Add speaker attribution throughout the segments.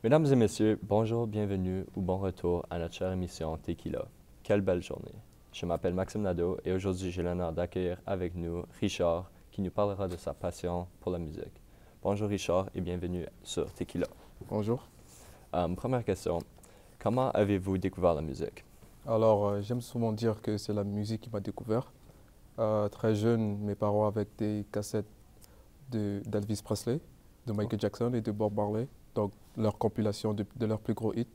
Speaker 1: Mesdames et messieurs, bonjour, bienvenue ou bon retour à notre chère émission Tequila. Quelle belle journée. Je m'appelle Maxime Nadeau et aujourd'hui j'ai l'honneur d'accueillir avec nous Richard qui nous parlera de sa passion pour la musique. Bonjour Richard et bienvenue sur Tequila.
Speaker 2: Bonjour.
Speaker 1: Première question, comment avez-vous découvert la musique?
Speaker 2: Alors, j'aime souvent dire que c'est la musique qui m'a découvert. Très jeune, mes parents avaient des cassettes d'Elvis Presley, de
Speaker 1: Oh,
Speaker 2: Michael Jackson et de Bob Marley, donc leur compilation de leurs plus gros hits.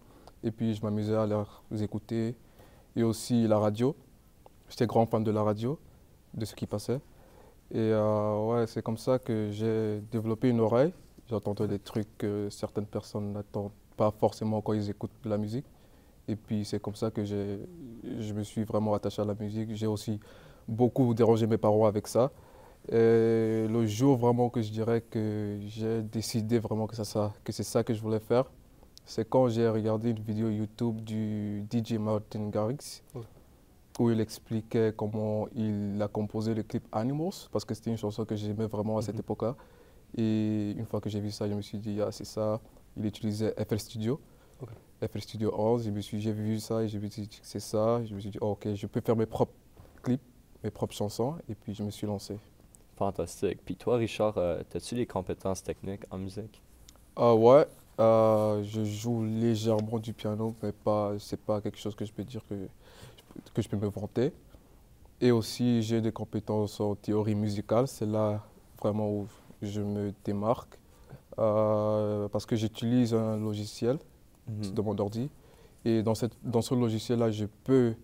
Speaker 2: Et puis, je m'amusais à les écouter. Et aussi la radio. J'étais grand fan de la radio, de ce qui passait. Et ouais, c'est comme ça que j'ai développé une oreille. J'entendais
Speaker 1: ok.
Speaker 2: des trucs que certaines personnes n'entendent pas forcément quand ils écoutent de la musique. Et puis c'est comme ça que je me suis vraiment attaché à la musique. J'ai aussi beaucoup dérangé mes parents avec ça. Et le jour vraiment que je dirais que j'ai décidé vraiment que c'est ça que je voulais faire, c'est quand j'ai regardé une vidéo YouTube du DJ Martin Garrix
Speaker 1: Ok.
Speaker 2: où il expliquait comment il a composé le clip Animals parce que c'était une chanson que j'aimais vraiment à cette
Speaker 1: Mhm.
Speaker 2: époque-là. Et une fois que j'ai vu ça, je me suis dit, ah, c'est ça. Il utilisait FL Studio.
Speaker 1: Ok.
Speaker 2: FL Studio 11, j'ai vu ça et je me suis dit que c'est ça. Je me suis dit, oh, ok, je peux faire mes propres clips, mes propres chansons. Et puis je me suis lancé.
Speaker 1: Fantastique. Puis toi Richard, as-tu des compétences techniques en musique?
Speaker 2: Ah ouais, je joue légèrement du piano, mais c'est pas quelque chose que je peux dire que je peux me vanter. Et aussi, j'ai des compétences en théorie musicale. C'est là vraiment où je me démarque. Parce que j'utilise un logiciel
Speaker 1: Mhm.
Speaker 2: de mon ordi. Et dans ce logiciel-là, je peux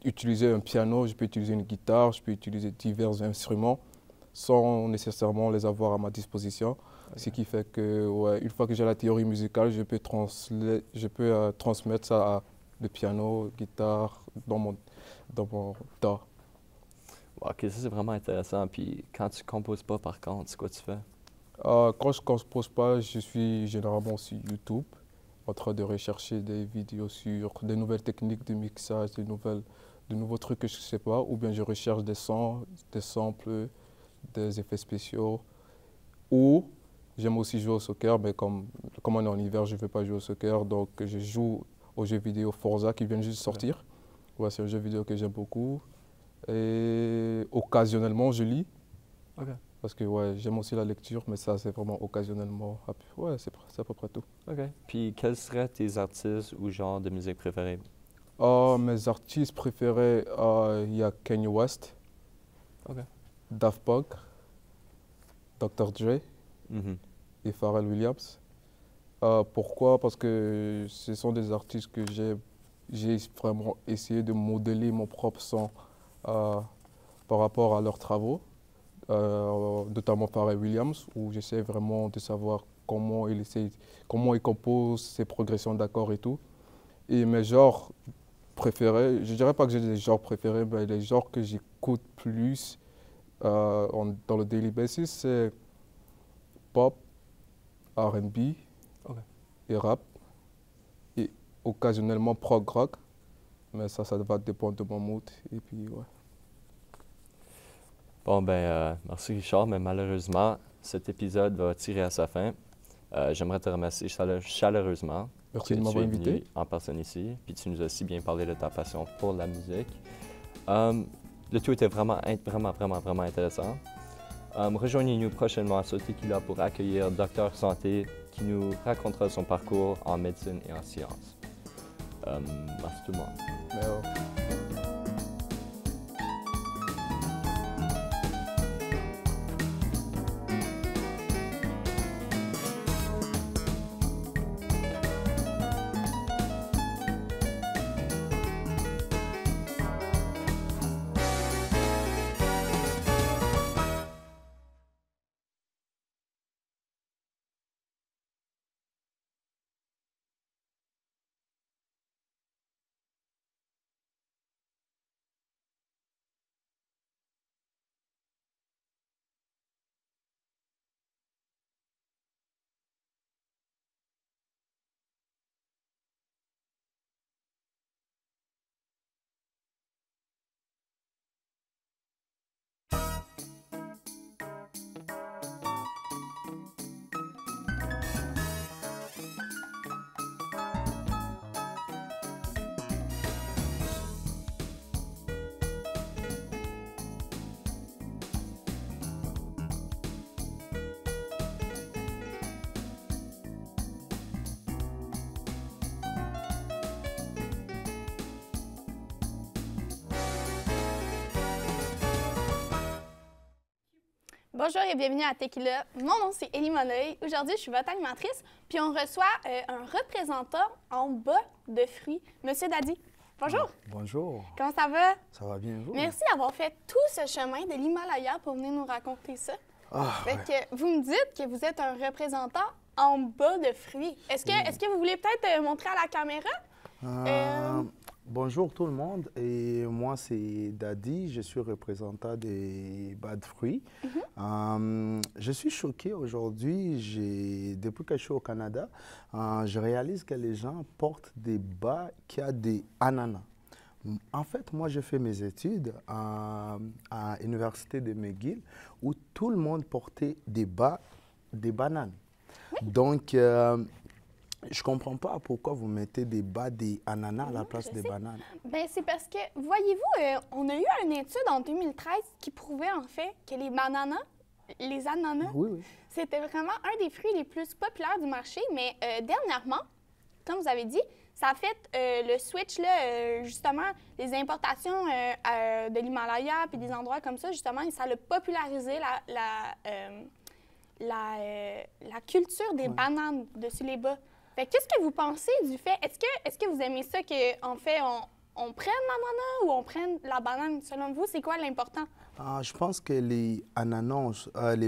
Speaker 2: utiliser un piano, je peux utiliser une guitare, je peux utiliser divers instruments sans nécessairement les avoir à ma disposition. Ce
Speaker 1: Ok.
Speaker 2: qui fait que, ouais, une fois que j'ai la théorie musicale, je peux transmettre ça à le piano, guitare, dans mon tas.
Speaker 1: Ok, ça c'est vraiment intéressant. Puis quand tu composes pas par contre, c'est quoi tu fais?
Speaker 2: Quand je ne compose pas, je suis généralement sur YouTube en train de rechercher des vidéos sur des nouvelles techniques de mixage, de nouveaux trucs que je ne sais pas, ou bien je recherche des sons, des samples, des effets spéciaux. Ou j'aime aussi jouer au soccer, mais comme on est en hiver, je ne veux pas jouer au soccer, donc je joue aux jeux vidéo Forza qui viennent juste de
Speaker 1: Ok.
Speaker 2: sortir. Ouais, c'est un jeu vidéo que j'aime beaucoup. Et occasionnellement, je lis,
Speaker 1: Ok.
Speaker 2: parce que ouais, j'aime aussi la lecture, mais ça, c'est vraiment occasionnellement. Ouais, c'est à peu près tout.
Speaker 1: Ok. Puis quels seraient tes artistes ou genres de musique préférés?
Speaker 2: Mes artistes préférés, il y a Kanye West,
Speaker 1: Ok.
Speaker 2: Daft Punk, Dr. Dre
Speaker 1: Mhm.
Speaker 2: et Pharrell Williams. Pourquoi? Parce que ce sont des artistes que j'ai vraiment essayé de modeler mon propre son euh, par rapport à leurs travaux, notamment Pharrell Williams, où j'essaie vraiment de savoir comment il compose ses progressions d'accords et tout. Et mes genres préférés, je dirais pas que j'ai des genres préférés, mais les genres que j'écoute plus dans le daily basis, c'est pop, R&B
Speaker 1: Ok.
Speaker 2: et rap, et occasionnellement prog rock. Mais ça va dépendre de mon mood. Et puis, ouais.
Speaker 1: Bon, ben, merci Richard, mais malheureusement, cet épisode va tirer à sa fin. J'aimerais te remercier chaleureusement que
Speaker 2: Merci de
Speaker 1: tu
Speaker 2: m'avoir
Speaker 1: es
Speaker 2: invité.
Speaker 1: venu en personne ici, puis tu nous as si bien parlé de ta passion pour la musique. Euh, le tout était vraiment intéressant. Rejoignez-nous prochainement sur Tequila pour accueillir Docteur Santé qui nous racontera son parcours en médecine et en sciences. Merci tout le monde.
Speaker 2: Mais,
Speaker 3: Bonjour et bienvenue à Tequila. Mon nom, c'est Élie Moneuil. Aujourd'hui, je suis votre animatrice, puis on reçoit un représentant en bas de fruits, Monsieur Dadi. Bonjour.
Speaker 4: Bonjour.
Speaker 3: Comment ça va?
Speaker 4: Ça va bien, vous?
Speaker 3: Merci d'avoir fait tout ce chemin de l'Himalaya pour venir nous raconter ça. Fait que vous me dites que vous êtes un représentant en bas de fruits. Est-ce que vous voulez peut-être montrer à la caméra?
Speaker 4: Bonjour tout le monde, et moi c'est Dadi, je suis représentant des bas de fruits. Je suis choqué aujourd'hui, depuis que je suis au Canada, je réalise que les gens portent des bas qui ont des ananas. En fait, moi j'ai fait mes études à l'Université de McGill où tout le monde portait des bas, des bananes. Donc, je ne comprends pas pourquoi vous mettez des bas des ananas à la place des bananes.
Speaker 3: Bien, c'est parce que, voyez-vous, on a eu une étude en 2013 qui prouvait en fait que les ananas,
Speaker 4: Oui.
Speaker 3: c'était vraiment un des fruits les plus populaires du marché. Mais dernièrement, comme vous avez dit, ça a fait le switch, là, justement, les importations de l'Himalaya puis des endroits comme ça, justement, et ça a popularisé la culture des bananes dessus les bas. Fait qu'est-ce que vous pensez du fait? Est-ce que vous aimez ça qu'en fait, on prenne l'ananas ou on prenne la banane? Selon vous, c'est quoi l'important?
Speaker 4: Je pense que les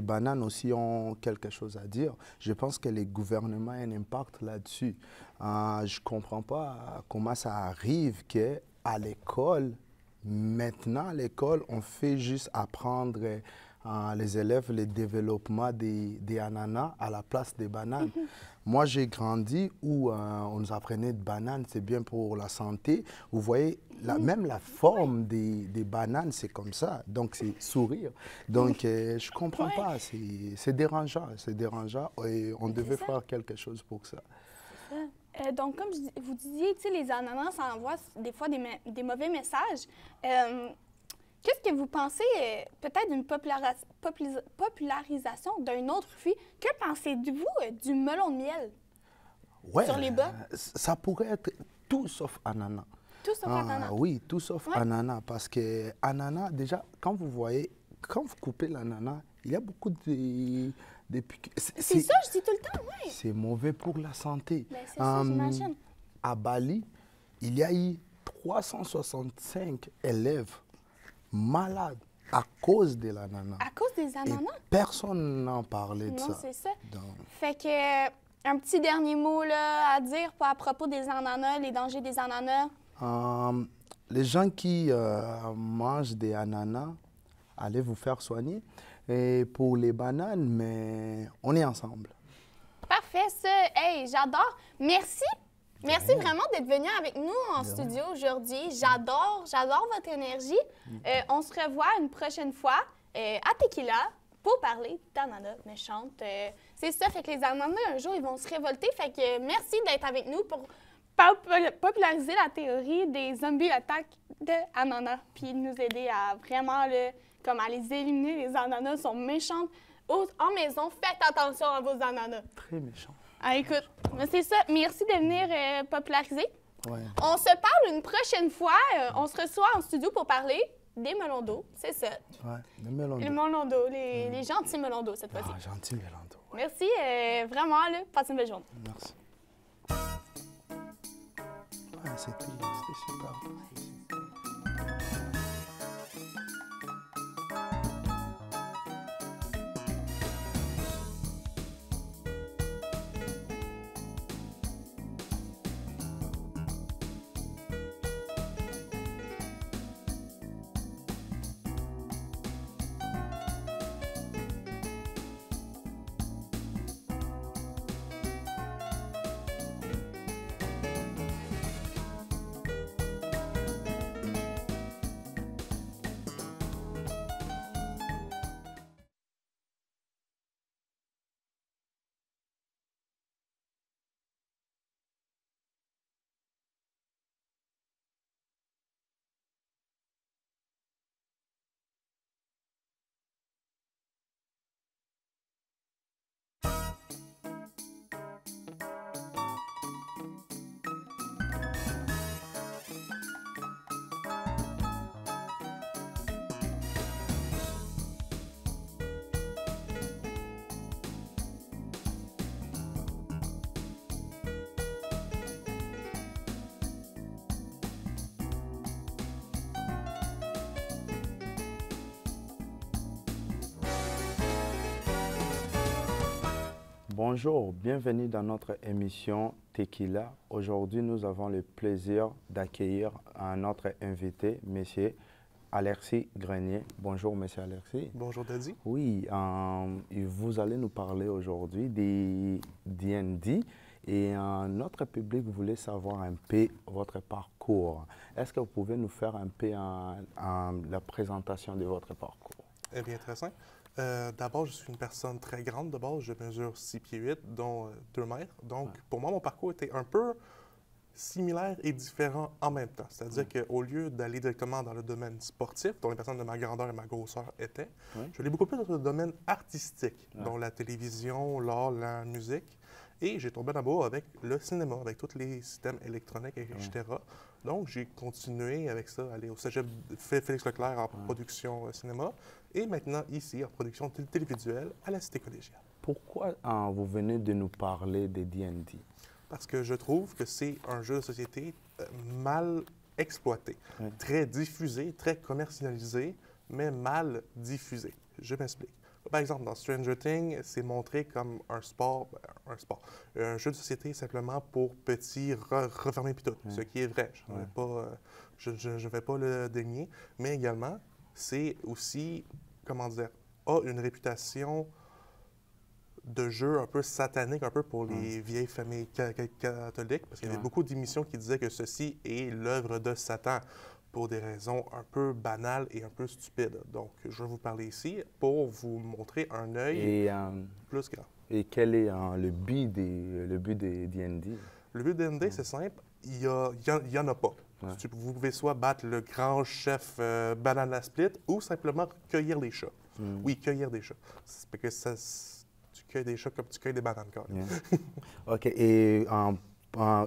Speaker 4: bananes aussi ont quelque chose à dire. Je pense que les gouvernements ont un impact là-dessus. Je ne comprends pas comment ça arrive qu'à l'école, maintenant à l'école, on fait juste apprendre les élèves le développement des ananas à la place des bananes. Moi, j'ai grandi où on nous apprenait de bananes, c'est bien pour la santé. Vous voyez, même la forme des bananes, c'est comme ça. Donc, c'est sourire. Donc, je ne comprends pas. C'est dérangeant. C'est dérangeant et on devait faire quelque chose pour ça.
Speaker 3: Donc, comme vous disiez, les ananas, ça envoie des fois des mauvais messages. Qu'est-ce que vous pensez peut-être d'une popularisation d'un autre fruit? Que pensez-vous du melon de miel sur les bas?
Speaker 4: Ça pourrait être tout sauf ananas.
Speaker 3: Tout sauf ananas?
Speaker 4: Oui, tout sauf ananas. Parce que ananas, déjà, quand vous coupez l'ananas, il y a beaucoup de piqûres.
Speaker 3: C'est ça, je dis tout le temps, oui.
Speaker 4: C'est mauvais pour la santé.
Speaker 3: Ben, c'est ça, j'imagine.
Speaker 4: À Bali, il y a eu 365 élèves malades à cause de l'ananas.
Speaker 3: À cause des ananas?
Speaker 4: Et personne n'en parlait de ça.
Speaker 3: Non, c'est ça.
Speaker 4: Donc,
Speaker 3: fait que, un petit dernier mot là, à dire à propos des ananas, les dangers des ananas.
Speaker 4: Les gens qui mangent des ananas, allez vous faire soigner. Et pour les bananes, mais on est ensemble.
Speaker 3: Parfait, ça. Hey, j'adore. Merci. Merci vraiment d'être venu avec nous en studio aujourd'hui. J'adore votre énergie. On se revoit une prochaine fois à Tequila pour parler d'ananas méchantes. C'est ça, fait que les ananas, un jour, ils vont se révolter. Fait que merci d'être avec nous pour populariser la théorie des zombies attaques d'ananas, puis nous aider à vraiment comme à les éliminer. Les ananas sont méchantes. En maison, faites attention à vos ananas.
Speaker 4: Très méchant.
Speaker 3: Ah, écoute, c'est ça. Merci de venir populariser.
Speaker 4: Ouais.
Speaker 3: On se parle une prochaine fois. On se reçoit en studio pour parler des melons d'eau. C'est ça.
Speaker 4: Ouais, les melons d'eau.
Speaker 3: Les melons d'eau, les gentils melons d'eau cette fois-ci.
Speaker 4: Ah, gentil melon d'eau. Ouais.
Speaker 3: Merci. Vraiment, là, passez une belle journée.
Speaker 4: Merci. Ouais, c'était super. Bonjour, bienvenue dans notre émission Tequila. Aujourd'hui, nous avons le plaisir d'accueillir notre invité, M. Alexis Grenier. Bonjour, M. Alexis.
Speaker 5: Bonjour, Daddy.
Speaker 4: Oui, et vous allez nous parler aujourd'hui des D&D et notre public voulait savoir un peu votre parcours. Est-ce que vous pouvez nous faire un peu la présentation de votre parcours?
Speaker 5: Eh bien, très simple. D'abord, je suis une personne très grande de base. Je mesure 6 pieds 8, dont 2 mètres. Donc, pour moi, mon parcours était un peu similaire et différent en même temps. C'est-à-dire qu'au lieu d'aller directement dans le domaine sportif, dont les personnes de ma grandeur et ma grosseur étaient, je l'ai beaucoup plus dans le domaine artistique, dont la télévision, l'art, la musique. Et j'ai tombé en amour avec le cinéma, avec tous les systèmes électroniques, etc. Donc, j'ai continué avec ça, aller au cégep Félix Leclerc en production cinéma et maintenant ici en production télévisuelle à la Cité collégiale.
Speaker 4: Pourquoi vous venez de nous parler des D&D?
Speaker 5: Parce que je trouve que c'est un jeu de société mal exploité, très diffusé, très commercialisé, mais mal diffusé. Je m'explique. Par exemple, dans Stranger Things, c'est montré comme un sport, un jeu de société simplement pour petits refermés puis tout, ce qui est vrai. Je ne vais pas le dénier, mais également, c'est aussi, comment dire, a une réputation de jeu un peu satanique, un peu pour les vieilles familles catholiques, parce qu'il y avait beaucoup d'émissions qui disaient que ceci est l'œuvre de Satan, pour des raisons un peu banales et un peu stupides. Donc, je vais vous parler ici pour vous montrer un œil plus grand.
Speaker 4: Et quel est le but des D&D?
Speaker 5: Le but de D&D, c'est simple. Il y en a pas. Vous pouvez soit battre le grand chef Banana Split ou simplement cueillir des chats. Oui, cueillir des chats. C'est parce que tu cueilles des chats comme tu cueilles des bananes.
Speaker 4: OK. Et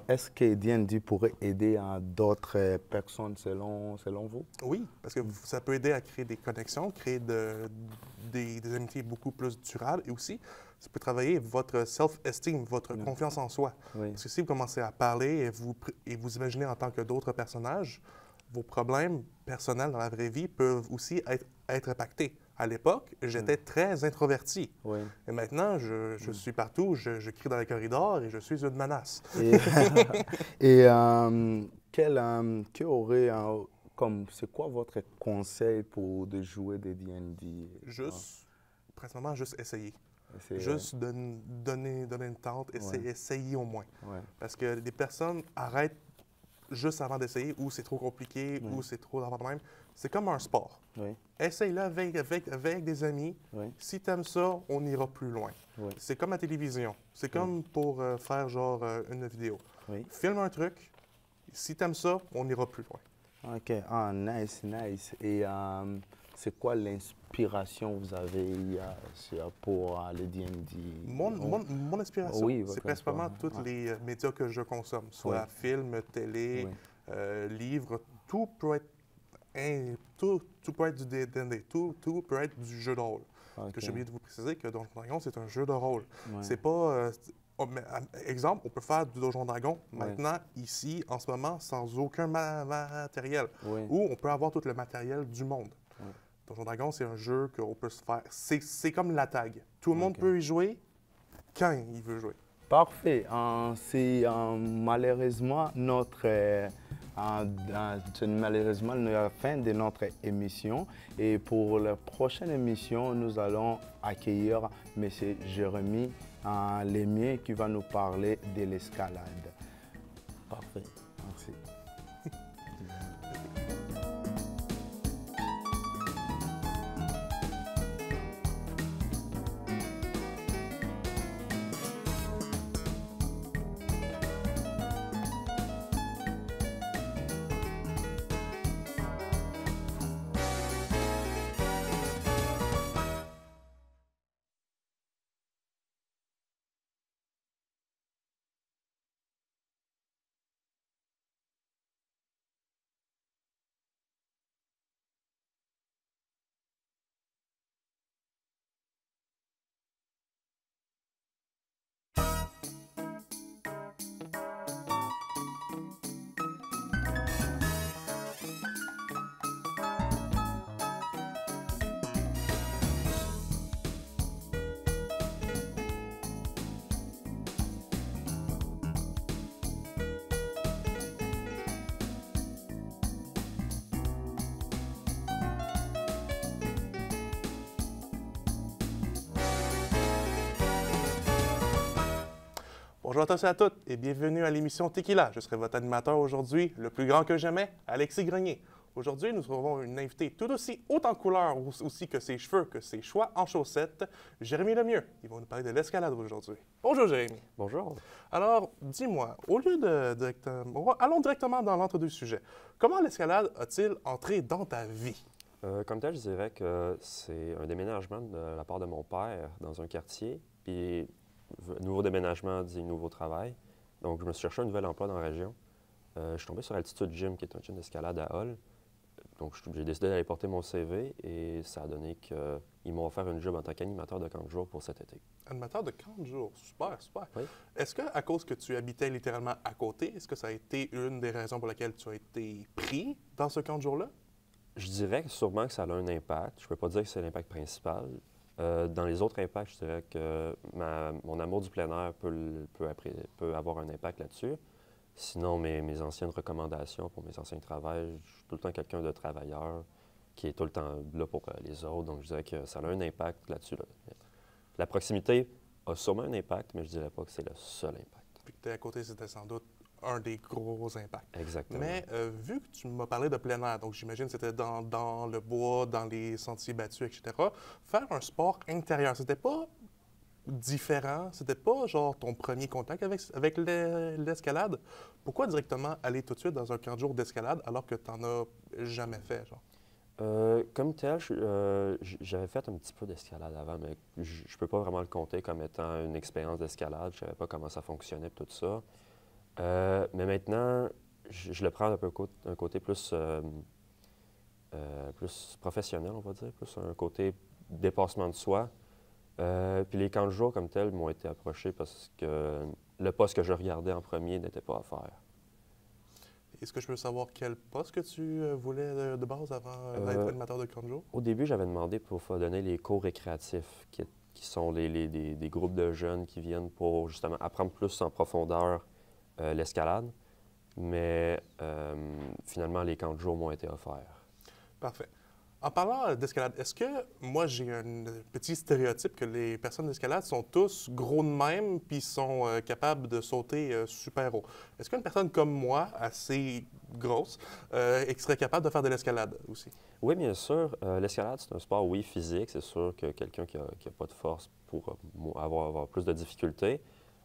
Speaker 4: est-ce que D&D pourrait aider d'autres personnes selon vous?
Speaker 5: Oui, parce que ça peut aider à créer des connexions, créer des amitiés beaucoup plus durables et aussi, ça peut travailler votre self-esteem, votre confiance en soi. Parce que si vous commencez à parler et vous imaginez en tant que d'autres personnages, vos problèmes personnels dans la vraie vie peuvent aussi être impactés. À l'époque, j'étais très introverti. Et maintenant, je suis partout, je crie dans les corridors et je suis une menace.
Speaker 4: C'est quoi votre conseil de jouer des D&D?
Speaker 5: Principalement, juste essayer. Juste donner une tente, essayer au moins. Parce que des personnes arrêtent juste avant d'essayer, ou c'est trop compliqué, ou c'est trop d'avoir de même. C'est comme un sport. Essaye-le avec des amis. Si tu aimes ça, on ira plus loin. C'est comme la télévision. C'est comme pour faire genre une vidéo. Filme un truc. Si tu aimes ça, on ira plus loin.
Speaker 4: OK. Ah, nice. Et c'est quoi l'inspiration que vous avez pour le D&D?
Speaker 5: Mon inspiration, c'est principalement tous les médias que je consomme, soit films, télé, livres, tout peut être tout peut être du D&D, tout peut être du jeu de rôle. Parce que j'ai oublié de vous préciser que Donjons Dragons, c'est un jeu de rôle. C'est pas... exemple, on peut faire du Donjon Dragon maintenant, ici, en ce moment, sans aucun matériel. Ou on peut avoir tout le matériel du monde. Donjon Dragon, c'est un jeu qu'on peut se faire... C'est comme la tag. Tout le monde peut y jouer quand il veut jouer.
Speaker 4: Parfait. C'est malheureusement la fin de notre émission. Et pour la prochaine émission, nous allons accueillir M. Jérémy Lémier qui va nous parler de l'escalade. Parfait. Merci.
Speaker 5: Bonjour à tous et à toutes et bienvenue à l'émission Tequila. Je serai votre animateur aujourd'hui, le plus grand que jamais, Alexis Grenier. Aujourd'hui, nous avons une invitée tout aussi haute en couleur aussi que ses cheveux, que ses choix en chaussettes, Jérémy Lemieux. Il va nous parler de l'escalade aujourd'hui. Bonjour Jérémy.
Speaker 1: Bonjour.
Speaker 5: Alors, dis-moi, au lieu allons directement dans l'entre-deux sujets. Comment l'escalade a-t-il entré dans ta vie?
Speaker 6: Comme tel, je dirais que c'est un déménagement de la part de mon père dans un quartier. Puis, nouveau déménagement dit nouveau travail. Donc, je me suis cherché un nouvel emploi dans la région. Je suis tombé sur Altitude Gym, qui est un gym d'escalade à Hull. Donc, j'ai décidé d'aller porter mon CV et ça a donné qu'ils m'ont offert une job en tant qu'animateur de camp de jour pour cet été.
Speaker 5: Animateur de camp de jour, super, super.
Speaker 6: Oui.
Speaker 5: Est-ce qu'à cause que tu habitais littéralement à côté, est-ce que ça a été une des raisons pour lesquelles tu as été pris dans ce camp de jour-là?
Speaker 6: Je dirais que sûrement que ça a un impact. Je ne peux pas dire que c'est l'impact principal. Dans les autres impacts, je dirais que mon amour du plein air peut avoir un impact là-dessus. Sinon, mes anciennes recommandations pour mes anciens travails, je suis tout le temps quelqu'un de travailleur qui est tout le temps là pour les autres. Donc, je dirais que ça a un impact là-dessus. Là. La proximité a sûrement un impact, mais je ne dirais pas que c'est le seul impact.
Speaker 5: Puis que tu es à côté, c'était sans doute un des gros impacts.
Speaker 6: Exactement.
Speaker 5: Mais vu que tu m'as parlé de plein air, donc j'imagine que c'était dans le bois, dans les sentiers battus, etc., faire un sport intérieur, c'était pas différent? C'était pas genre ton premier contact avec l'escalade? Pourquoi directement aller tout de suite dans un camp de jour d'escalade alors que tu n'en as jamais fait, genre?
Speaker 6: Comme tel, j'avais fait un petit peu d'escalade avant, mais je ne peux pas vraiment le compter comme étant une expérience d'escalade. Je ne savais pas comment ça fonctionnait, tout ça. Mais maintenant, je le prends un côté plus professionnel, on va dire, plus un côté dépassement de soi. Puis les camps de jour comme tels m'ont été approchés parce que le poste que je regardais en premier n'était pas à faire.
Speaker 5: Est-ce que je peux savoir quel poste que tu voulais de base avant d'être animateur de camp de jour?
Speaker 6: Au début, j'avais demandé pour donner les cours récréatifs, qui sont des groupes de jeunes qui viennent pour justement apprendre plus en profondeur l'escalade. Mais finalement, les camps de jour m'ont été offerts.
Speaker 5: Parfait. En parlant d'escalade, est-ce que moi j'ai un petit stéréotype que les personnes d'escalade sont tous gros de même puis sont capables de sauter super haut? Est-ce qu'une personne comme moi, assez grosse, serait capable de faire de l'escalade aussi?
Speaker 6: Oui, bien sûr. L'escalade, c'est un sport, oui, physique. C'est sûr que quelqu'un qui n'a pas de force pourra avoir plus de difficultés.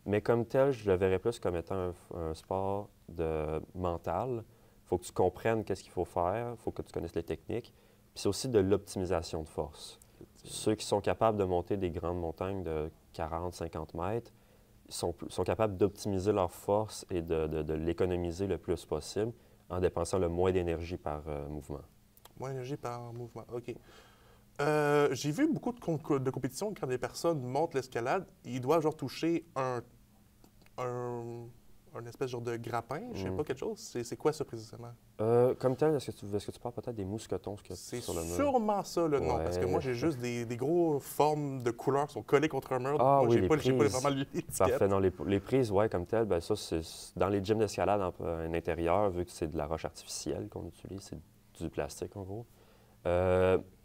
Speaker 6: Mais comme tel, je le verrais plus comme étant un sport de mental. Il faut que tu comprennes qu'est-ce qu'il faut faire, il faut que tu connaisses les techniques. Puis c'est aussi de l'optimisation de force. Ceux qui sont capables de monter des grandes montagnes de 40, 50 mètres sont capables d'optimiser leur force et de l'économiser le plus possible en dépensant le moins d'énergie par mouvement.
Speaker 5: Moins d'énergie par mouvement, OK. J'ai vu beaucoup de compétitions quand des personnes montent l'escalade, ils doivent genre toucher un espèce genre de grappin, je sais pas, quelque chose. C'est quoi ça précisément?
Speaker 6: Comme tel, est-ce que tu parles peut-être des mousquetons
Speaker 5: C'est
Speaker 6: sur le mur?
Speaker 5: sûrement ça le nom, parce que moi j'ai juste des gros formes de couleurs qui sont collées contre un mur.
Speaker 6: Ah
Speaker 5: moi,
Speaker 6: oui,
Speaker 5: j'ai pas vraiment l'étiquette.
Speaker 6: Parfait. Non, les prises, oui, comme tel, bien ça, c'est dans les gyms d'escalade en intérieur, vu que c'est de la roche artificielle qu'on utilise, c'est du plastique en gros.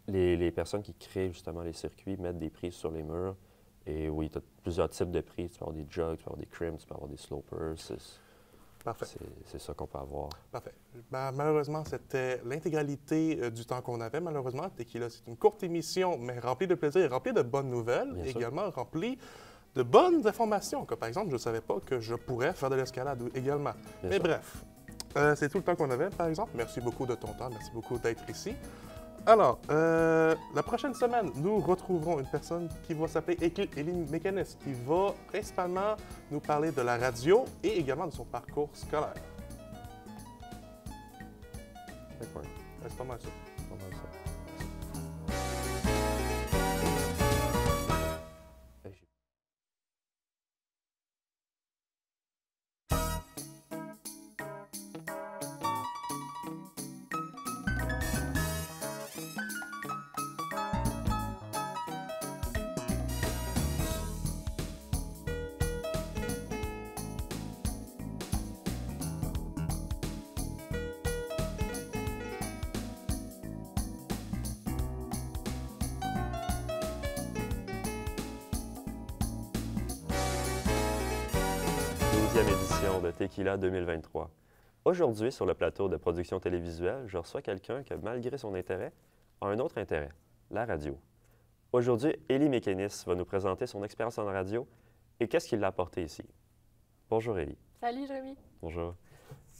Speaker 6: Les personnes qui créent justement les circuits mettent des prises sur les murs. Et oui, tu as plusieurs types de prises. Tu peux avoir des jugs, tu peux avoir des crims, tu peux avoir des slopers.
Speaker 5: Parfait.
Speaker 6: C'est ça qu'on peut avoir.
Speaker 5: Parfait. Ben, malheureusement, c'était l'intégralité du temps qu'on avait. Malheureusement, Tequila, c'est une courte émission, mais remplie de plaisir, remplie de bonnes nouvelles,
Speaker 6: Bien sûr.
Speaker 5: également remplie de bonnes informations. Comme par exemple, je ne savais pas que je pourrais faire de l'escalade également.
Speaker 6: Bien
Speaker 5: mais
Speaker 6: sûr.
Speaker 5: bref, c'est tout le temps qu'on avait, par exemple. Merci beaucoup de ton temps. Merci beaucoup d'être ici. Alors, la prochaine semaine, nous retrouverons une personne qui va s'appeler Éline Mécanis, qui va principalement nous parler de la radio et également de son parcours scolaire. C'est pas mal ça.
Speaker 6: Pas mal ça. 16e édition de Tequila 2023. Aujourd'hui, sur le plateau de production télévisuelle, je reçois quelqu'un qui, malgré son intérêt, a un autre intérêt, la radio. Aujourd'hui, Élie Mécanis va nous présenter son expérience en radio et qu'est-ce qui l'a apporté ici. Bonjour Élie.
Speaker 7: Salut Jérémy.
Speaker 6: Bonjour.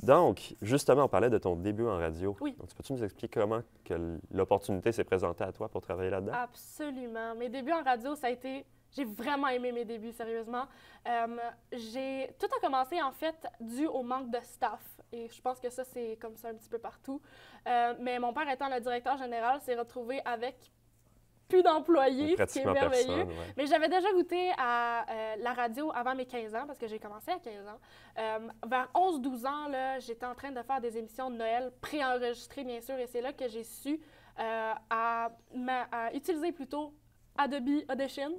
Speaker 6: Donc, justement, on parlait de ton début en radio.
Speaker 7: Oui.
Speaker 6: Donc, peux-tu nous expliquer comment que l'opportunité s'est présentée à toi pour travailler là-dedans?
Speaker 7: Absolument. Mes débuts en radio, ça a été... J'ai vraiment aimé mes débuts, sérieusement. Tout a commencé, en fait, dû au manque de staff. Et je pense que ça, c'est comme ça un petit peu partout. Mais mon père, étant le directeur général, s'est retrouvé avec plus d'employés, ce qui est merveilleux.
Speaker 6: Ouais.
Speaker 7: Mais j'avais déjà goûté à la radio avant mes 15 ans, parce que j'ai commencé à 15 ans. Vers 11-12 ans, là, j'étais en train de faire des émissions de Noël préenregistrées, bien sûr, et c'est là que j'ai su à utiliser plutôt Adobe Audition.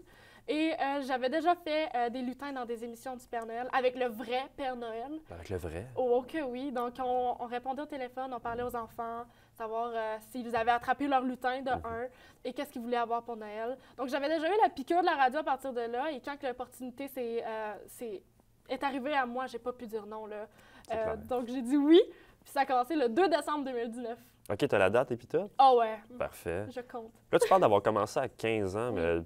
Speaker 7: Et j'avais déjà fait des lutins dans des émissions du Père Noël avec le vrai Père Noël.
Speaker 6: Avec le vrai?
Speaker 7: Oh, que oui. Donc, on répondait au téléphone, on parlait aux enfants, savoir s'ils avaient attrapé leur lutin de un et qu'est-ce qu'ils voulaient avoir pour Noël. Donc, j'avais déjà eu la piqûre de la radio à partir de là. Et quand l'opportunité est arrivée à moi, j'ai pas pu dire non. Là. Donc, j'ai dit oui. Puis ça a commencé le 2 décembre 2019.
Speaker 6: OK, tu as la date et puis tout?
Speaker 7: Ah ouais.
Speaker 6: Parfait.
Speaker 7: Je compte.
Speaker 6: Là, tu parles d'avoir commencé à 15 ans, mais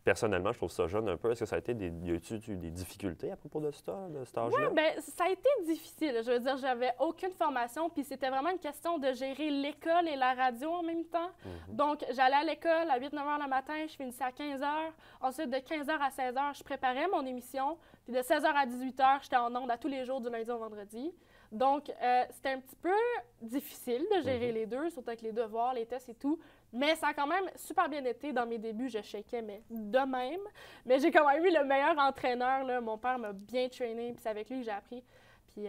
Speaker 6: personnellement, je trouve ça jeune un peu. Est-ce que ça a été y a-tu des difficultés à propos de ça, de cet âge-là?
Speaker 7: Oui, bien, ça a été difficile. Je veux dire, j'avais aucune formation, puis c'était vraiment une question de gérer l'école et la radio en même temps. Donc, j'allais à l'école à 8-9 heures le matin, je finissais à 15 heures. Ensuite, de 15 heures à 16 heures, je préparais mon émission. Puis de 16 heures à 18 heures, j'étais en ondes à tous les jours du lundi au vendredi. Donc, c'était un petit peu difficile de gérer les deux, surtout avec les devoirs, les tests et tout. Mais ça a quand même super bien été. Dans mes débuts, je shakeais, mais de même. Mais j'ai quand même eu le meilleur entraîneur. Là. Mon père m'a bien traîné, puis c'est avec lui que j'ai appris. Puis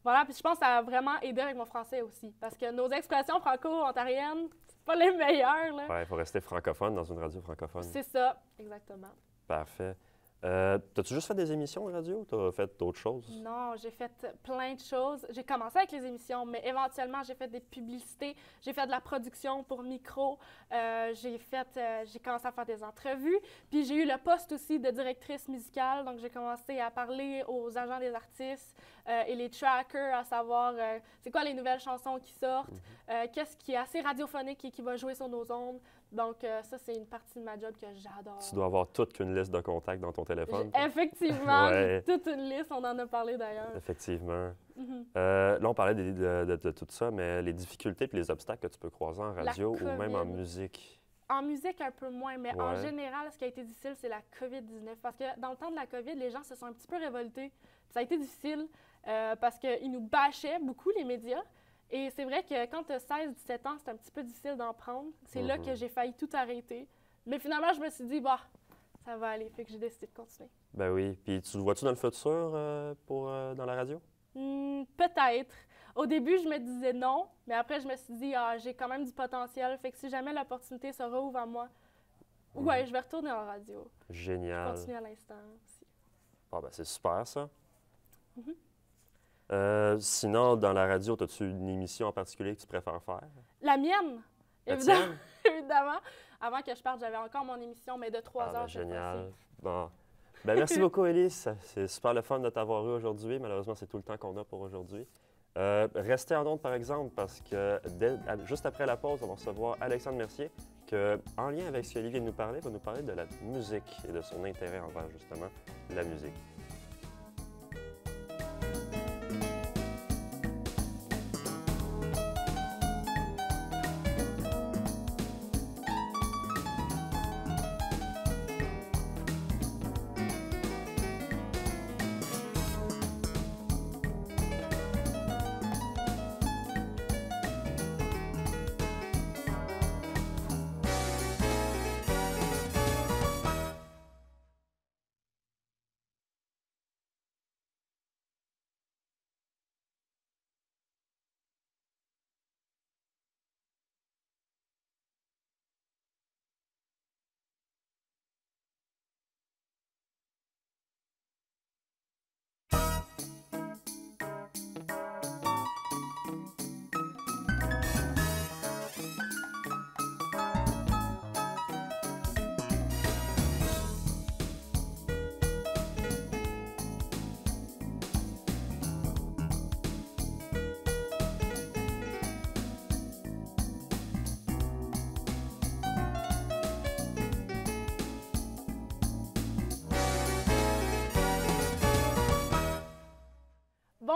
Speaker 7: voilà, puis je pense que ça a vraiment aidé avec mon français aussi. Parce que nos expressions franco-ontariennes, c'est pas les meilleures. Oui,
Speaker 6: il faut rester francophone dans une radio francophone.
Speaker 7: C'est ça, exactement.
Speaker 6: Parfait. T'as-tu juste fait des émissions de radio ou t'as fait d'autres choses?
Speaker 7: Non, j'ai fait plein de choses. J'ai commencé avec les émissions, mais éventuellement, j'ai fait des publicités, j'ai fait de la production pour micro, j'ai commencé à faire des entrevues, puis j'ai eu le poste aussi de directrice musicale, donc j'ai commencé à parler aux agents des artistes et les trackers, à savoir c'est quoi les nouvelles chansons qui sortent, qu'est-ce qui est assez radiophonique et qui va jouer sur nos ondes. Donc, ça, c'est une partie de ma job que j'adore.
Speaker 6: Tu dois avoir toute qu'une liste de contacts dans ton téléphone.
Speaker 7: Effectivement, j'ai toute une liste, on en a parlé d'ailleurs.
Speaker 6: Effectivement. Là, on parlait de tout ça, mais les difficultés et les obstacles que tu peux croiser en radio ou même en musique.
Speaker 7: En musique, un peu moins, mais en général, ce qui a été difficile, c'est la COVID-19. Parce que dans le temps de la COVID, les gens se sont un petit peu révoltés. Ça a été difficile parce qu'ils nous bâchaient beaucoup, les médias. Et c'est vrai que quand tu as 16-17 ans, c'est un petit peu difficile d'en prendre. C'est là que j'ai failli tout arrêter. Mais finalement, je me suis dit, bah, ça va aller. Fait que j'ai décidé de continuer.
Speaker 6: Ben oui. Puis tu vois-tu dans le futur dans la radio?
Speaker 7: Peut-être. Au début, je me disais non, mais après, je me suis dit, j'ai quand même du potentiel. Fait que si jamais l'opportunité se rouvre à moi, ouais, je vais retourner en radio.
Speaker 6: Génial.
Speaker 7: Je continue à l'instant aussi.
Speaker 6: Ah, ben c'est super, ça. Sinon, dans la radio, as-tu une émission en particulier que tu préfères faire?
Speaker 7: La mienne,
Speaker 6: évidemment.
Speaker 7: Évidemment. Avant que je parte, j'avais encore mon émission, mais de 3 heures.
Speaker 6: Génial. Bon. Ben, merci beaucoup, Élie. C'est super le fun de t'avoir eu aujourd'hui. Malheureusement, c'est tout le temps qu'on a pour aujourd'hui. Restez en ondes, par exemple, parce que juste après la pause, on va recevoir Alexandre Mercier, qui, en lien avec ce qu'Élie vient de nous parler, va nous parler de la musique et de son intérêt envers, justement, la musique.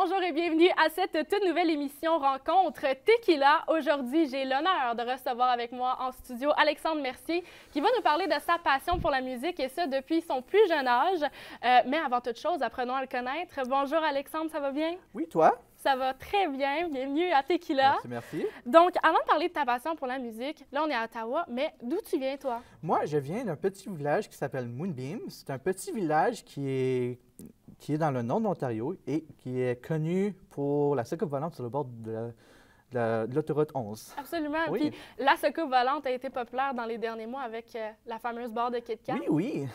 Speaker 7: Bonjour et bienvenue à cette toute nouvelle émission Rencontre Tequila. Aujourd'hui, j'ai l'honneur de recevoir avec moi en studio Alexandre Mercier qui va nous parler de sa passion pour la musique et ça depuis son plus jeune âge. Mais avant toute chose, apprenons à le connaître. Bonjour Alexandre, ça va bien?
Speaker 8: Oui, toi?
Speaker 7: Ça va très bien. Bienvenue à Tequila.
Speaker 8: Merci, merci.
Speaker 7: Donc, avant de parler de ta passion pour la musique, là, on est à Ottawa, mais d'où tu viens, toi?
Speaker 8: Moi, je viens d'un petit village qui s'appelle Moonbeam. C'est un petit village qui est dans le nord de l'Ontario et qui est connu pour la soucoupe volante sur le bord de l'autoroute 11.
Speaker 7: Absolument.
Speaker 8: Oui.
Speaker 7: Puis la soucoupe volante a été populaire dans les derniers mois avec la fameuse barre de Kit Kat.
Speaker 8: Oui, oui.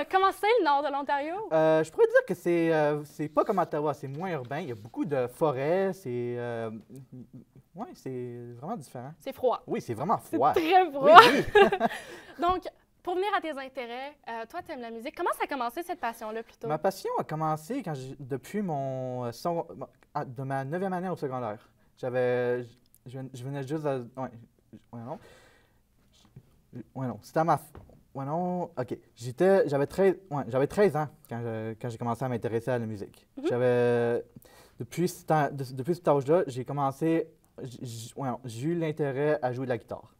Speaker 7: Comment c'est le nord de l'Ontario?
Speaker 8: Je pourrais dire que c'est pas comme Ottawa, c'est moins urbain. Il y a beaucoup de forêts. C'est vraiment différent.
Speaker 7: C'est froid.
Speaker 8: Oui, c'est vraiment
Speaker 7: C'est
Speaker 8: froid.
Speaker 7: très
Speaker 8: Oui,
Speaker 7: froid.
Speaker 8: oui.
Speaker 7: Donc, pour venir à tes intérêts, toi, tu aimes la musique. Comment ça a commencé cette passion-là plutôt?
Speaker 8: Ma passion a commencé depuis de ma 9e année au secondaire. Je venais juste de... non. C'était ma... Ouais, non, OK. J'avais 13 ans quand j'ai commencé à m'intéresser à la musique. Depuis cet âge-là, j'ai commencé... J'ai eu l'intérêt à jouer de la guitare.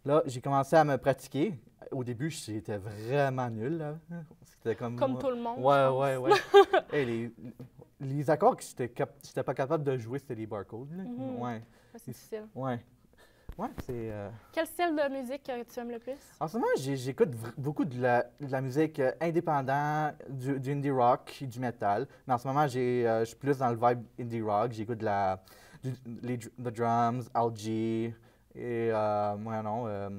Speaker 8: Là, j'ai commencé à me pratiquer. Au début, j'étais vraiment nul. Là. C'était
Speaker 7: Comme tout le monde.
Speaker 8: Ouais. Hey, les accords que j'étais pas capable de jouer, c'était les barcodes. Là. Ouais.
Speaker 7: C'est difficile.
Speaker 8: Ouais, c'est...
Speaker 7: Quel style de musique tu aimes le plus?
Speaker 8: En ce moment, j'écoute beaucoup de la musique indépendante, du indie rock, du metal. Mais en ce moment, je suis plus dans le vibe indie rock. J'écoute The Drums, Algie, et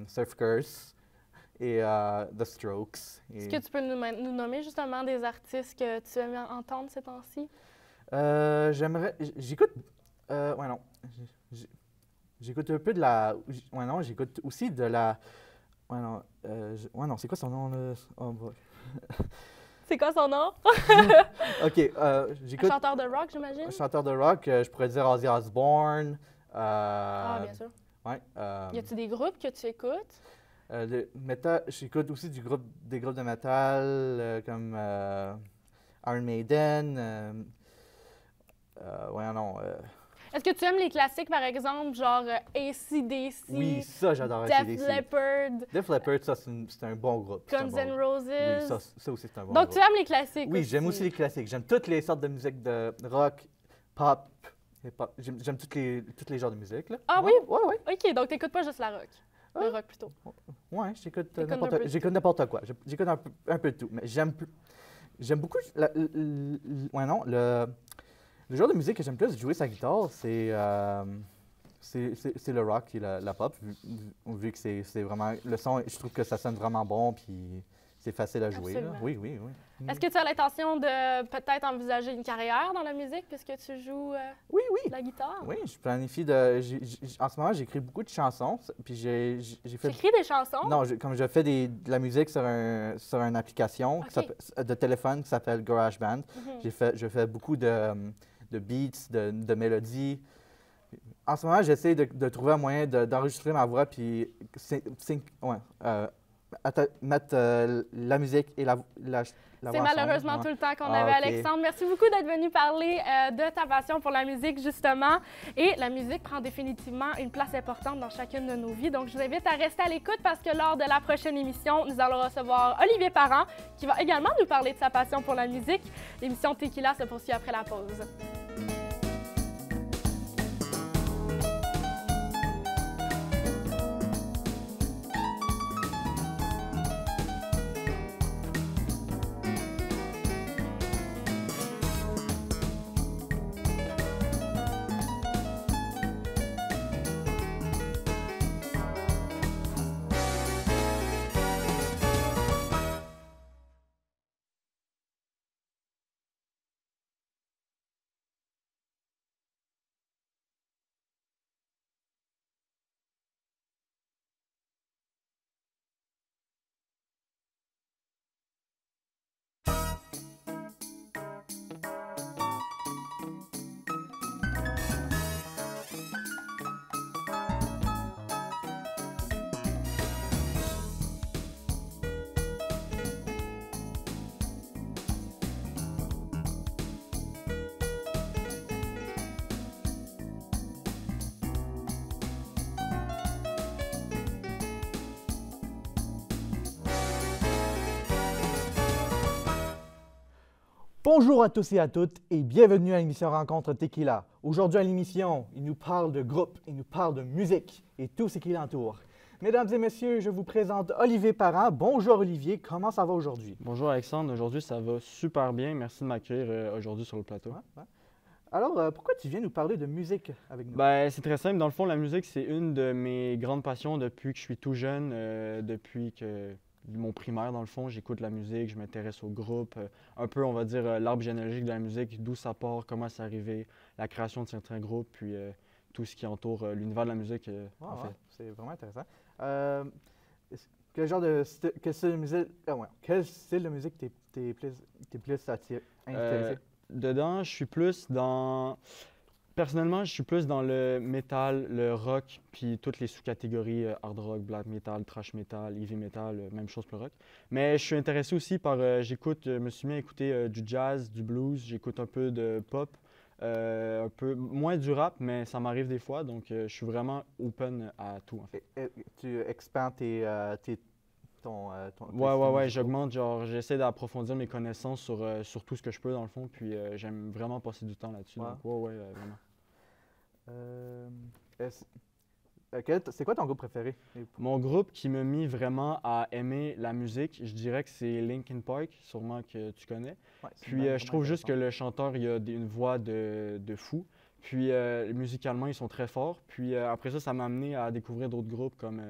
Speaker 8: Surf Curse, et The Strokes.
Speaker 7: Est-ce que tu peux nous nommer justement des artistes que tu aimes entendre ces temps-ci?
Speaker 8: J'écoute... J'écoute un peu de la... j'écoute aussi de la... c'est quoi son nom, là? Oh, boy.
Speaker 7: C'est quoi son nom?
Speaker 8: OK, j'écoute...
Speaker 7: Un chanteur de rock, j'imagine?
Speaker 8: Un chanteur de rock, je pourrais dire Ozzy Osbourne.
Speaker 7: Bien sûr.
Speaker 8: Ouais.
Speaker 7: Y a-tu des groupes que tu écoutes?
Speaker 8: Le métal, j'écoute aussi des groupes de métal comme Iron Maiden.
Speaker 7: Est-ce que tu aimes les classiques, par exemple, genre AC/DC?
Speaker 8: Oui, ça, j'adore
Speaker 7: AC/DC.
Speaker 8: AC/DC.
Speaker 7: Def Leppard.
Speaker 8: Def Leppard, ça, c'est un bon groupe.
Speaker 7: Guns N' Roses.
Speaker 8: Oui, ça aussi, c'est un bon
Speaker 7: Donc,
Speaker 8: groupe.
Speaker 7: tu aimes les classiques
Speaker 8: Oui, j'aime aussi les classiques. J'aime toutes les sortes de musique de rock, pop, hip-hop. J'aime tous les genres de musique. Là.
Speaker 7: Ah oui?
Speaker 8: Ouais.
Speaker 7: OK, donc tu n'écoutes pas juste la rock. Le rock, plutôt.
Speaker 8: Ouais, j'écoute
Speaker 7: T'écoutes
Speaker 8: n'importe quoi. J'écoute un peu de tout. Mais j'aime beaucoup... Le genre de musique que j'aime plus jouer sa guitare, c'est le rock et la pop, vu que c'est vraiment... Le son, je trouve que ça sonne vraiment bon, puis c'est facile à jouer. Là. Oui.
Speaker 7: Est-ce que tu as l'intention de peut-être envisager une carrière dans la musique puisque tu joues
Speaker 8: Oui.
Speaker 7: la guitare?
Speaker 8: Oui, je planifie en ce moment, j'écris beaucoup de chansons, puis j'ai fait...
Speaker 7: Tu écris des chansons?
Speaker 8: Non, comme je fais de la musique sur une application de téléphone qui s'appelle GarageBand. Je fais beaucoup de beats, de mélodies. En ce moment, j'essaie de trouver un moyen d'enregistrer ma voix, puis mettre la musique et la
Speaker 7: C'est malheureusement tout le temps qu'on avait, Alexandre. Merci beaucoup d'être venu parler de ta passion pour la musique, justement. Et la musique prend définitivement une place importante dans chacune de nos vies. Donc, je vous invite à rester à l'écoute parce que lors de la prochaine émission, nous allons recevoir Olivier Parent qui va également nous parler de sa passion pour la musique. L'émission Tequila se poursuit après la pause.
Speaker 8: Bonjour à tous et à toutes et bienvenue à l'émission Rencontre Tequila. Aujourd'hui à l'émission, il nous parle de groupe, il nous parle de musique et tout ce qui l'entoure. Mesdames et messieurs, je vous présente Olivier Parent. Bonjour Olivier, comment ça va aujourd'hui?
Speaker 9: Bonjour Alexandre, aujourd'hui ça va super bien. Merci de m'accueillir aujourd'hui sur le plateau.
Speaker 8: Ouais. Alors, pourquoi tu viens nous parler de musique avec nous?
Speaker 9: Ben, c'est très simple. Dans le fond, la musique, c'est une de mes grandes passions depuis que je suis tout jeune, depuis que mon primaire, dans le fond, j'écoute la musique, je m'intéresse au groupe, un peu, on va dire, l'arbre généalogique de la musique, d'où ça part, comment c'est arrivé, la création de certains groupes, puis tout ce qui entoure l'univers de la musique, en fait.
Speaker 8: C'est vraiment intéressant. Quel genre de quel style de musique, quel style de musique t'es plus intéressé?
Speaker 9: Dedans, je suis plus dans... Personnellement, je suis plus dans le métal, le rock, puis toutes les sous-catégories hard rock, black metal, thrash metal, heavy metal, même chose pour le rock. Mais je suis intéressé aussi par, je me suis mis à écouter du jazz, du blues, j'écoute un peu de pop, un peu moins du rap, mais ça m'arrive des fois, donc je suis vraiment open à tout en fait.
Speaker 8: Tu expands
Speaker 9: Ouais, j'augmente, genre j'essaie d'approfondir mes connaissances sur tout ce que je peux dans le fond, puis j'aime vraiment passer du temps là-dessus, donc vraiment.
Speaker 8: C'est quoi ton groupe préféré?
Speaker 9: Mon groupe qui m'a mis vraiment à aimer la musique, je dirais que c'est Linkin Park, sûrement que tu connais.
Speaker 8: Ouais,
Speaker 9: puis je trouve juste que le chanteur, il a une voix de fou. Puis musicalement, ils sont très forts. Puis après ça, ça m'a amené à découvrir d'autres groupes comme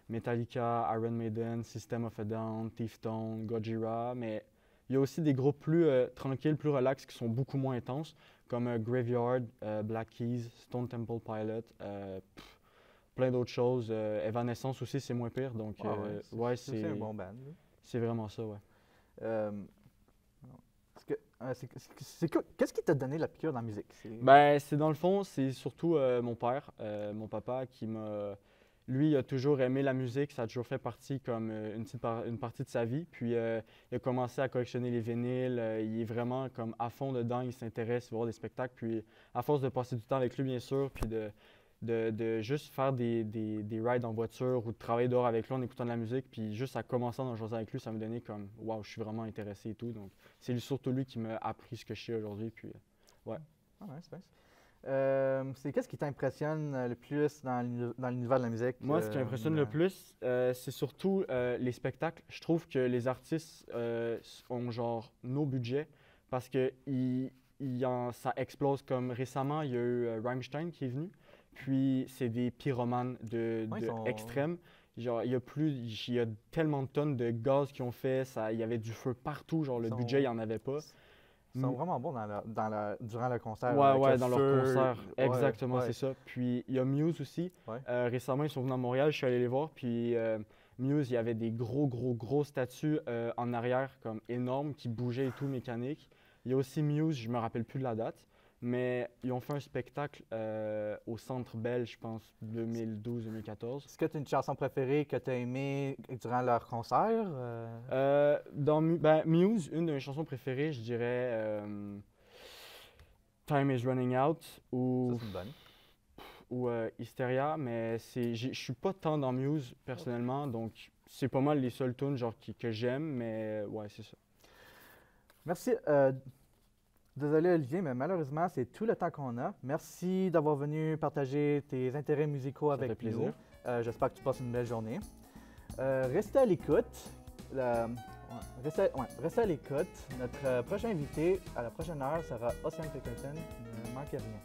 Speaker 9: Metallica, Iron Maiden, System of a Down, Thief-Tone, Gojira. Mais il y a aussi des groupes plus tranquilles, plus relax, qui sont beaucoup moins intenses, comme Graveyard, Black Keys, Stone Temple Pilot, plein d'autres choses. Evanescence aussi, c'est moins pire. Donc,
Speaker 8: c'est un bon band.
Speaker 9: C'est vraiment ça, ouais.
Speaker 8: Qu'est-ce qui t'a donné la piqûre dans la musique?
Speaker 9: Ben, c'est dans le fond, c'est surtout mon père, mon papa, qui m'a... Lui, il a toujours aimé la musique, ça a toujours fait partie comme une partie de sa vie. Puis il a commencé à collectionner les vinyles, il est vraiment comme à fond dedans, il s'intéresse, il va voir des spectacles. Puis à force de passer du temps avec lui, bien sûr, puis de juste faire des rides en voiture ou de travailler dehors avec lui en écoutant de la musique, puis juste à commencer à jouer avec lui, ça me donnait comme « wow, je suis vraiment intéressé et tout ». Donc c'est surtout lui qui m'a appris ce que je sais aujourd'hui, puis ouais.
Speaker 8: Ah ouais, c'est nice. Qu'est-ce qui t'impressionne le plus dans l'univers de la musique?
Speaker 9: Moi, ce qui m'impressionne le plus, c'est surtout les spectacles. Je trouve que les artistes ont genre nos budgets parce que ça explose. Comme récemment, il y a eu Rammstein qui est venu, puis c'est des pyromanes extrêmes. Genre, il y a tellement de tonnes de gaz qu'ils ont fait, il y avait du feu partout, genre le budget, il n'y en avait pas.
Speaker 8: Ils sont vraiment bons durant le concert.
Speaker 9: Ouais, dans leur concert. Exactement, c'est ça. Puis il y a Muse aussi. Ouais. Récemment, ils sont venus à Montréal, je suis allé les voir. Puis Muse, il y avait des gros statues en arrière, comme énormes, qui bougeaient et tout, mécaniques. Il y a aussi Muse, je me rappelle plus de la date, mais ils ont fait un spectacle au Centre Bell, je pense, 2012-2014.
Speaker 8: Est-ce que tu as une chanson préférée que tu as aimée durant leur concert?
Speaker 9: Muse, une de mes chansons préférées, je dirais Time is Running Out ou Hysteria, mais je suis pas tant dans Muse personnellement, donc c'est pas mal les seules tunes genre que j'aime, mais ouais, c'est ça.
Speaker 8: Merci. Désolé Olivier, mais malheureusement, c'est tout le temps qu'on a. Merci d'avoir venu partager tes intérêts musicaux avec nous. J'espère que tu passes une belle journée. Restez à l'écoute. Restez à l'écoute. Notre prochain invité à la prochaine heure sera Ocean Pickerton. Ne manquez rien.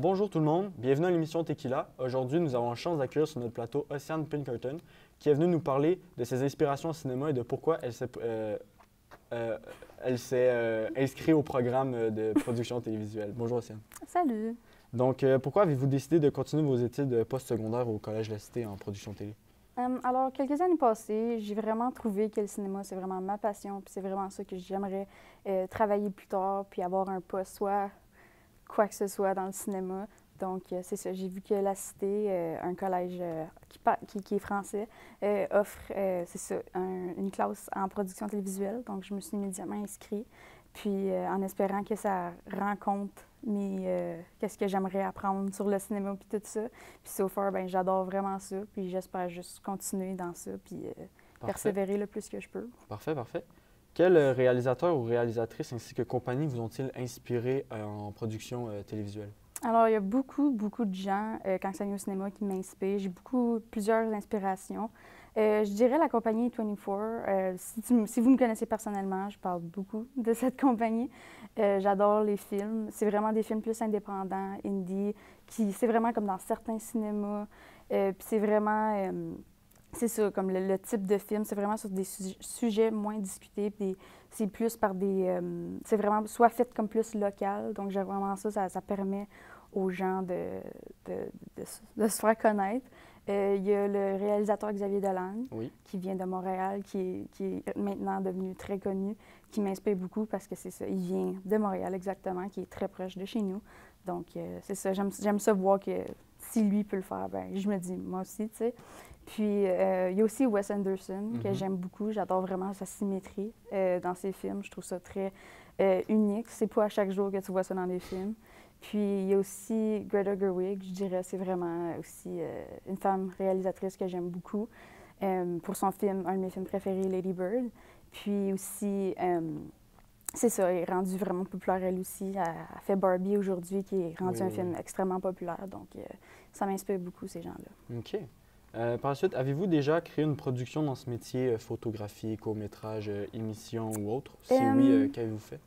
Speaker 9: bonjour tout le monde, bienvenue à l'émission Tequila. Aujourd'hui, nous avons la chance d'accueillir sur notre plateau Océane Pinkerton, qui est venue nous parler de ses inspirations au cinéma et de pourquoi elle s'est inscrite au programme de production télévisuelle. Bonjour Océane.
Speaker 10: Salut.
Speaker 9: Donc, pourquoi avez-vous décidé de continuer vos études postsecondaires au Collège de la Cité en production télé?
Speaker 10: Alors, quelques années passées, j'ai vraiment trouvé que le cinéma, c'est vraiment ma passion, puis c'est vraiment ça que j'aimerais travailler plus tard, puis avoir un poste, soit quoi que ce soit dans le cinéma. Donc, c'est ça. J'ai vu que la Cité, un collège qui est français, offre, c'est ça, une classe en production télévisuelle. Donc, je me suis immédiatement inscrite. Puis, en espérant que ça rencontre qu'est-ce que j'aimerais apprendre sur le cinéma puis tout ça. Puis, so far, ben, j'adore vraiment ça. Puis, j'espère juste continuer dans ça puis persévérer le plus que je peux.
Speaker 9: Parfait, parfait. Quels réalisateurs ou réalisatrices ainsi que compagnies vous ont-ils inspiré en production télévisuelle? Alors,
Speaker 10: il y a beaucoup de gens, quand ça vient au cinéma, qui m'inspirent. J'ai plusieurs inspirations. Je dirais la compagnie 24. Si vous me connaissez personnellement, je parle beaucoup de cette compagnie. J'adore les films. C'est vraiment des films plus indépendants, indie, c'est vraiment comme dans certains cinémas. Puis c'est vraiment, c'est ça, comme le type de film, c'est vraiment sur des sujets moins discutés. Puis c'est plus par c'est vraiment soit fait comme plus local. Donc, j'ai vraiment ça permet aux gens de se faire connaître. Il y a le réalisateur Xavier Dolan, qui vient de Montréal, qui est maintenant devenu très connu, qui m'inspire beaucoup parce que c'est ça, il vient de Montréal exactement, qui est très proche de chez nous. Donc, c'est ça, j'aime ça voir que si lui peut le faire, ben je me dis, moi aussi, tu sais. Puis, il y a aussi Wes Anderson, que j'aime beaucoup. J'adore vraiment sa symétrie dans ses films. Je trouve ça très unique. C'est pas à chaque jour que tu vois ça dans des films. Puis, il y a aussi Greta Gerwig, je dirais, c'est vraiment aussi une femme réalisatrice que j'aime beaucoup pour son film, un de mes films préférés, Lady Bird. Puis aussi, c'est ça, elle est rendue vraiment populaire elle aussi. Elle a fait Barbie aujourd'hui, qui est rendu un film extrêmement populaire. Donc, ça m'inspire beaucoup, ces gens-là.
Speaker 9: OK. Par la suite, avez-vous déjà créé une production dans ce métier, photographie, court-métrage, émission ou autre? Si oui, qu'avez-vous fait?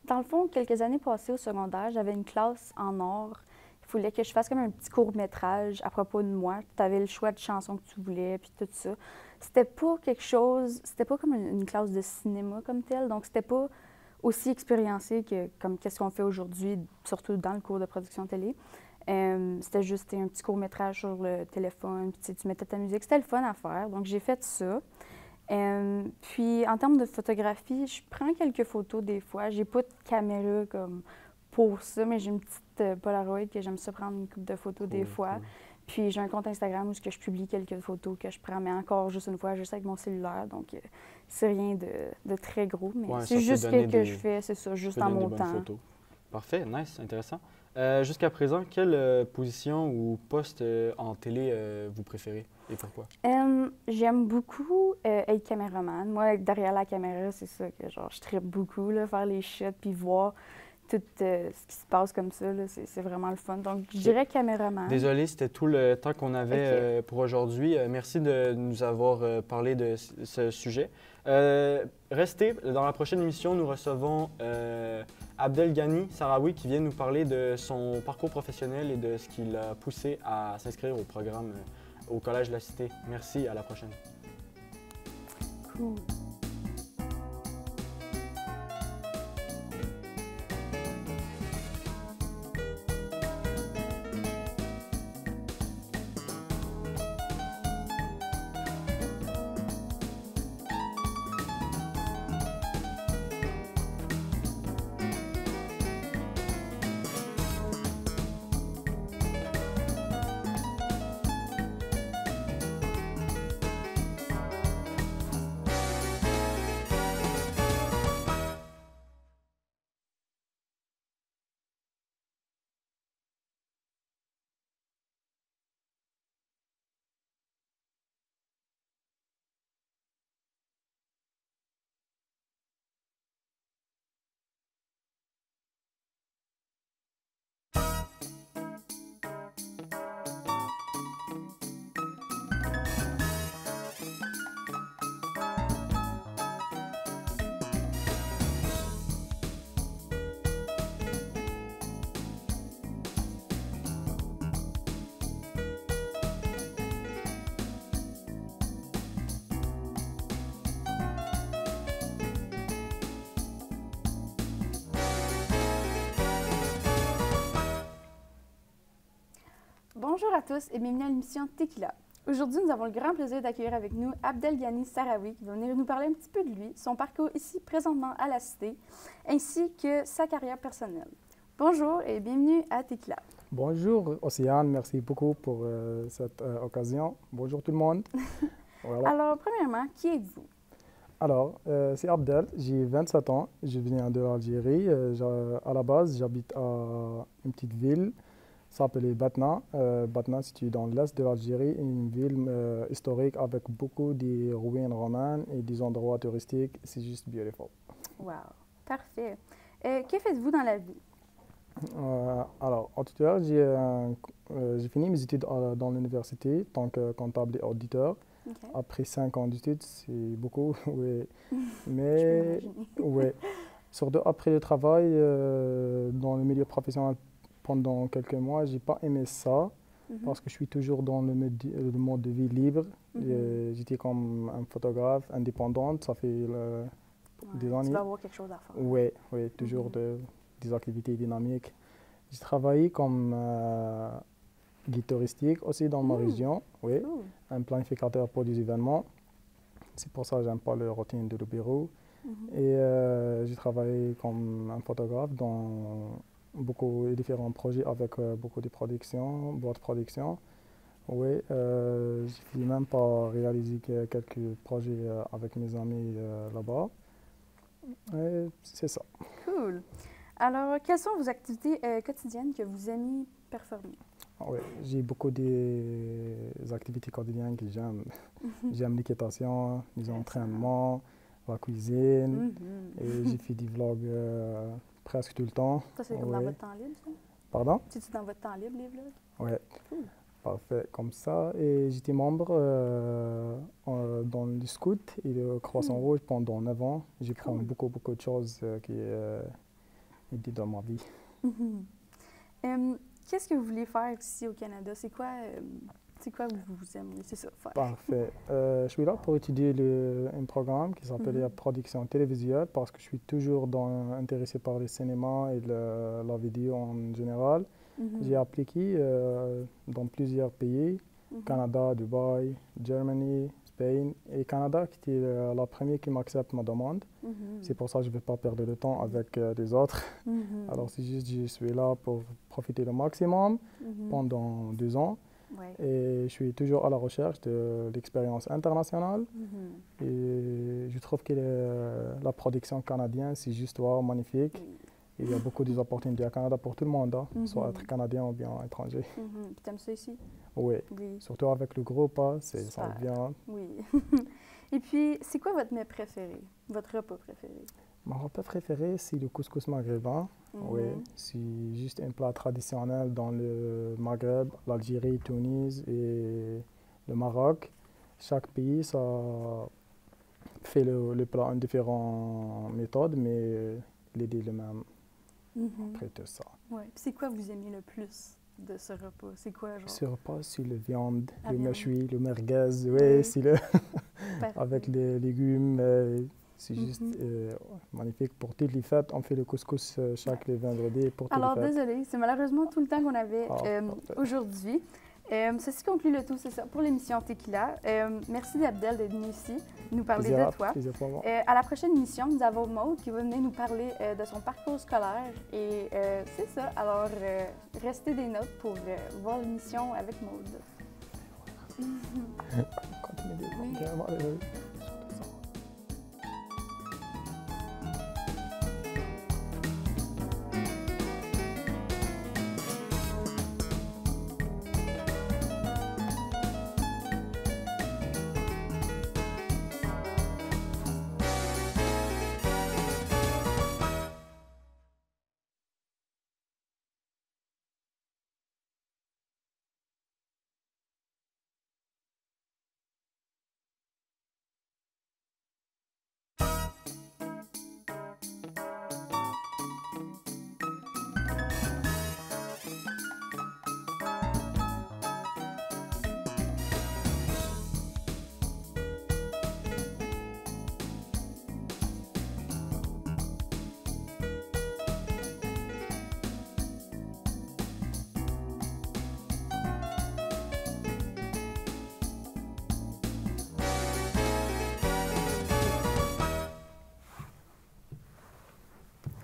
Speaker 10: Dans le fond, quelques années passées au secondaire, j'avais une classe en art. Il fallait que je fasse comme un petit court-métrage à propos de moi. Tu avais le choix de chansons que tu voulais, puis tout ça. C'était pas quelque chose, c'était pas comme une classe de cinéma comme telle, donc c'était pas aussi expériencé que comme qu'est-ce qu'on fait aujourd'hui, surtout dans le cours de production télé. C'était juste un petit court-métrage sur le téléphone, puis tu mettais ta musique. C'était le fun à faire, donc j'ai fait ça. Puis, en termes de photographie, je prends quelques photos des fois. J'ai pas de caméra comme pour ça, mais j'ai une petite Polaroid que j'aime ça prendre une couple de photos des fois. Puis, j'ai un compte Instagram où je publie quelques photos que je prends, mais encore juste une fois, juste avec mon cellulaire. Donc, c'est rien de très gros, mais c'est juste que je fais, c'est ça, juste en mon temps.
Speaker 9: Photos. Parfait, nice, intéressant. Jusqu'à présent, quelle position ou poste en télé vous préférez et pourquoi?
Speaker 10: J'aime beaucoup être caméraman. Moi, derrière la caméra, c'est ça que genre, je trippe beaucoup, là, faire les shots puis voir tout ce qui se passe comme ça. C'est vraiment le fun. Donc, je dirais caméraman.
Speaker 9: Désolé, c'était tout le temps qu'on avait pour aujourd'hui. Merci de nous avoir parlé de ce sujet. Restez, dans la prochaine émission, nous recevons Abdelghani Sarawi qui vient nous parler de son parcours professionnel et de ce qui l'a poussé à s'inscrire au programme au Collège de la Cité. Merci, à la prochaine.
Speaker 10: Cool. Bonjour à tous et bienvenue à l'émission Tequila. Aujourd'hui, nous avons le grand plaisir d'accueillir avec nous Abdelghani Sarawi qui va venir nous parler un petit peu de lui, son parcours ici présentement à la Cité, ainsi que sa carrière personnelle. Bonjour et bienvenue à Tequila.
Speaker 11: Bonjour Océane, merci beaucoup pour cette occasion. Bonjour tout le monde. Voilà.
Speaker 10: Alors, premièrement, qui êtes-vous?
Speaker 11: Alors, c'est Abdel, j'ai 27 ans, je viens de l'Algérie. À la base, j'habite à une petite ville, ça s'appelle Batna. Batna, située dans l'est de l'Algérie, une ville historique avec beaucoup de ruines romanes et des endroits touristiques. C'est juste beautiful.
Speaker 10: Wow, parfait. Que faites-vous dans la vie?
Speaker 11: Alors, en tout cas, j'ai fini mes études dans l'université en tant que comptable et auditeur.
Speaker 10: Okay.
Speaker 11: Après 5 ans d'études, c'est beaucoup, oui. Mais, oui. Surtout après le travail dans le milieu professionnel pendant quelques mois, je n'ai pas aimé ça parce que je suis toujours dans le mode de vie libre. J'étais comme un photographe indépendante, ça fait des années.
Speaker 10: Tu vas avoir quelque chose à faire.
Speaker 11: Oui, oui, toujours des activités dynamiques. J'ai travaillé comme guide touristique aussi dans ma région, oui, un planificateur pour des événements. C'est pour ça que j'aime pas la routine de le bureau. Et j'ai travaillé comme un photographe dans beaucoup de différents projets avec beaucoup de productions, boîtes de production. Oui, j'ai même pas réalisé quelques projets avec mes amis là-bas. C'est ça.
Speaker 10: Cool. Alors, quelles sont vos activités quotidiennes que vous aimez performer?
Speaker 11: Oui, j'ai beaucoup d'activités quotidiennes que j'aime. J'aime l'équitation, les entraînements, la cuisine. Et j'ai fait des vlogs presque tout le temps.
Speaker 10: Ça, c'est comme dans votre temps libre, ça?
Speaker 11: Pardon?
Speaker 10: C'est-tu dans votre temps libre, les vlogs?
Speaker 11: Oui. Cool. Parfait, comme ça. Et j'étais membre dans le scout et le Croissant Rouge pendant 9 ans. J'ai appris beaucoup de choses qui étaient dans ma vie.
Speaker 10: Qu'est-ce que vous voulez faire ici au Canada? C'est quoi vous aimez? C'est ça, faire.
Speaker 11: Parfait. Je suis là pour étudier un programme qui s'appelle la production télévisuelle parce que je suis toujours intéressé par le cinéma et la vidéo en général. J'ai appliqué dans plusieurs pays, Canada, Dubaï, Germany, Spain et Canada, qui était la première qui m'accepte ma demande. C'est pour ça que je ne vais pas perdre de temps avec les autres. Alors, c'est juste je suis là pour profiter le maximum pendant 2 ans. Et je suis toujours à la recherche de l'expérience internationale. Et je trouve que la production canadienne, c'est juste magnifique. Et il y a beaucoup d'opportunités au Canada pour tout le monde, soit être canadien ou bien étranger.
Speaker 10: Puis t'aimes ça ici?
Speaker 11: Oui. Surtout avec le groupe, ça vient.
Speaker 10: Oui. Et puis, c'est quoi votre mets préféré, votre repas préféré?
Speaker 11: Mon repas préféré, c'est le couscous maghrébin. Oui, c'est juste un plat traditionnel dans le Maghreb, l'Algérie, Tunis et le Maroc. Chaque pays, ça fait le plat en différentes méthodes, mais l'idée est le même. Après tout ça.
Speaker 10: Oui. C'est quoi vous aimez le plus de ce repas? C'est quoi, genre?
Speaker 11: Ce repas, c'est la viande, le méchoui, le merguez. Oui, c'est le avec les légumes. C'est juste magnifique. Pour toutes les fêtes, on fait le couscous chaque vendredi.
Speaker 10: Alors, désolée, c'est malheureusement tout le temps qu'on avait aujourd'hui. Ceci conclut le tout, c'est ça, pour l'émission Tequila. Merci Abdel d'être venu ici nous parler de toi. À la prochaine émission, nous avons Maude qui va venir nous parler de son parcours scolaire. Et c'est ça. Alors, restez des notes pour voir l'émission avec Maude.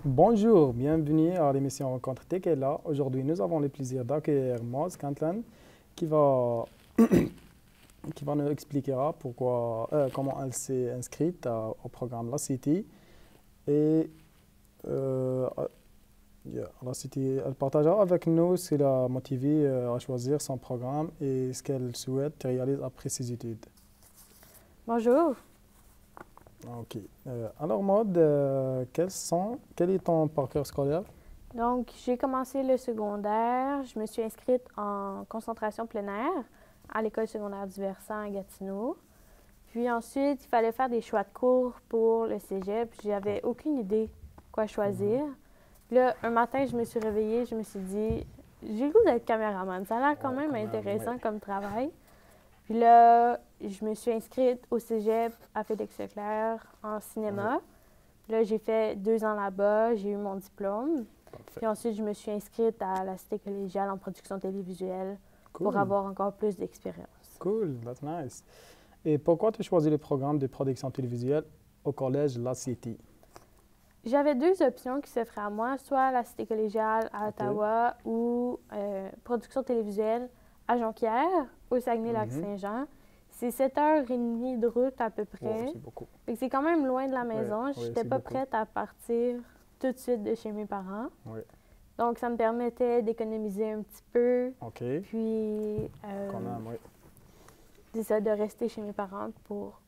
Speaker 11: Bonjour, bienvenue à l'émission Rencontre Tech est là. Aujourd'hui, nous avons le plaisir d'accueillir Maud Scantlin qui va, qui va nous expliquera comment elle s'est inscrite au programme La City. Et La City, elle partagera avec nous ce qui l'a motivée à choisir son programme et ce qu'elle souhaite réaliser après ses études.
Speaker 12: Bonjour.
Speaker 11: OK. Alors, Maud, quel est ton parcours scolaire?
Speaker 12: Donc, j'ai commencé le secondaire. Je me suis inscrite en concentration plein air à l'école secondaire du Versant à Gatineau. Puis ensuite, il fallait faire des choix de cours pour le cégep. J'avais aucune idée quoi choisir. Puis là, un matin, je me suis réveillée, je me suis dit, j'ai le goût d'être caméraman. Ça a l'air quand même intéressant comme travail. Puis là, je me suis inscrite au cégep à Félix-Leclerc en cinéma. Puis là, j'ai fait 2 ans là-bas, j'ai eu mon diplôme. Puis ensuite, je me suis inscrite à la Cité collégiale en production télévisuelle pour avoir encore plus d'expérience.
Speaker 11: Cool, that's nice. Et pourquoi tu as choisi le programme de production télévisuelle au collège La City?
Speaker 12: J'avais 2 options qui s'offraient à moi, soit la Cité collégiale à Ottawa ou production télévisuelle à Jonquière, au Saguenay-Lac-Saint-Jean. C'est 7h30 de route à peu près.
Speaker 11: C'est beaucoup.
Speaker 12: C'est quand même loin de la maison. Je n'étais pas prête à partir tout de suite de chez mes parents. Donc, ça me permettait d'économiser un petit peu. Puis,
Speaker 11: quand même,
Speaker 12: c'est ça, de rester chez mes parents pour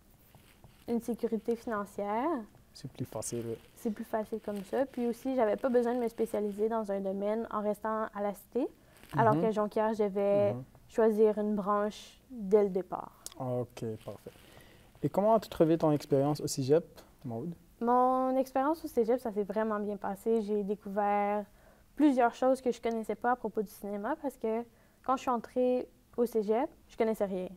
Speaker 12: une sécurité financière.
Speaker 11: C'est plus facile, oui.
Speaker 12: C'est plus facile comme ça. Puis aussi, j'avais pas besoin de me spécialiser dans un domaine en restant à la Cité, alors qu'à Jonquière, je devais choisir une branche dès le départ.
Speaker 11: OK, parfait. Et comment as-tu trouvé ton expérience au cégep, Maud?
Speaker 12: Mon expérience au cégep, ça s'est vraiment bien passé. J'ai découvert plusieurs choses que je connaissais pas à propos du cinéma parce que quand je suis entrée au cégep, je connaissais rien.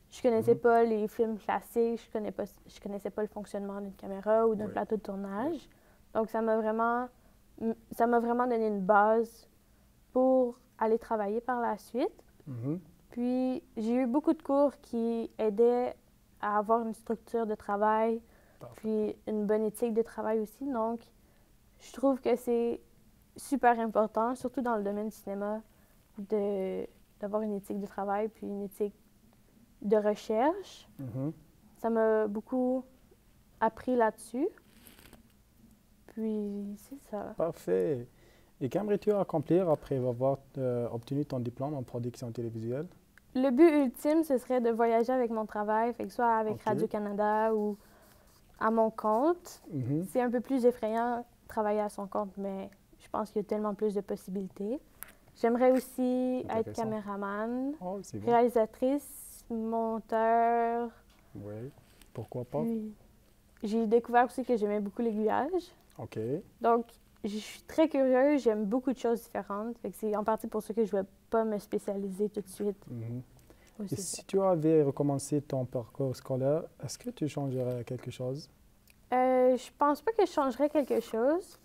Speaker 12: Je connaissais pas les films classiques, je connaissais pas le fonctionnement d'une caméra ou d'un plateau de tournage. Donc, ça m'a vraiment donné une base pour aller travailler par la suite. Puis, j'ai eu beaucoup de cours qui aidaient à avoir une structure de travail, puis une bonne éthique de travail aussi. Donc, je trouve que c'est super important, surtout dans le domaine du cinéma, d'avoir une éthique de travail, puis une éthique de recherche. Ça m'a beaucoup appris là-dessus. Puis, c'est ça.
Speaker 11: Parfait. Et qu'aimerais-tu accomplir après avoir obtenu ton diplôme en production télévisuelle?
Speaker 12: Le but ultime, ce serait de voyager avec mon travail, fait que soit avec Radio-Canada ou à mon compte. C'est un peu plus effrayant de travailler à son compte, mais je pense qu'il y a tellement plus de possibilités. J'aimerais aussi être caméraman, réalisatrice, monteur.
Speaker 11: Oui, pourquoi pas?
Speaker 12: J'ai découvert aussi que j'aimais beaucoup l'aiguillage. Donc, je suis très curieuse, j'aime beaucoup de choses différentes. C'est en partie pour ça que je ne vais pas me spécialiser tout de suite.
Speaker 11: Et si tu avais recommencé ton parcours scolaire, est-ce que tu changerais quelque chose?
Speaker 12: Je pense pas que je changerais quelque chose.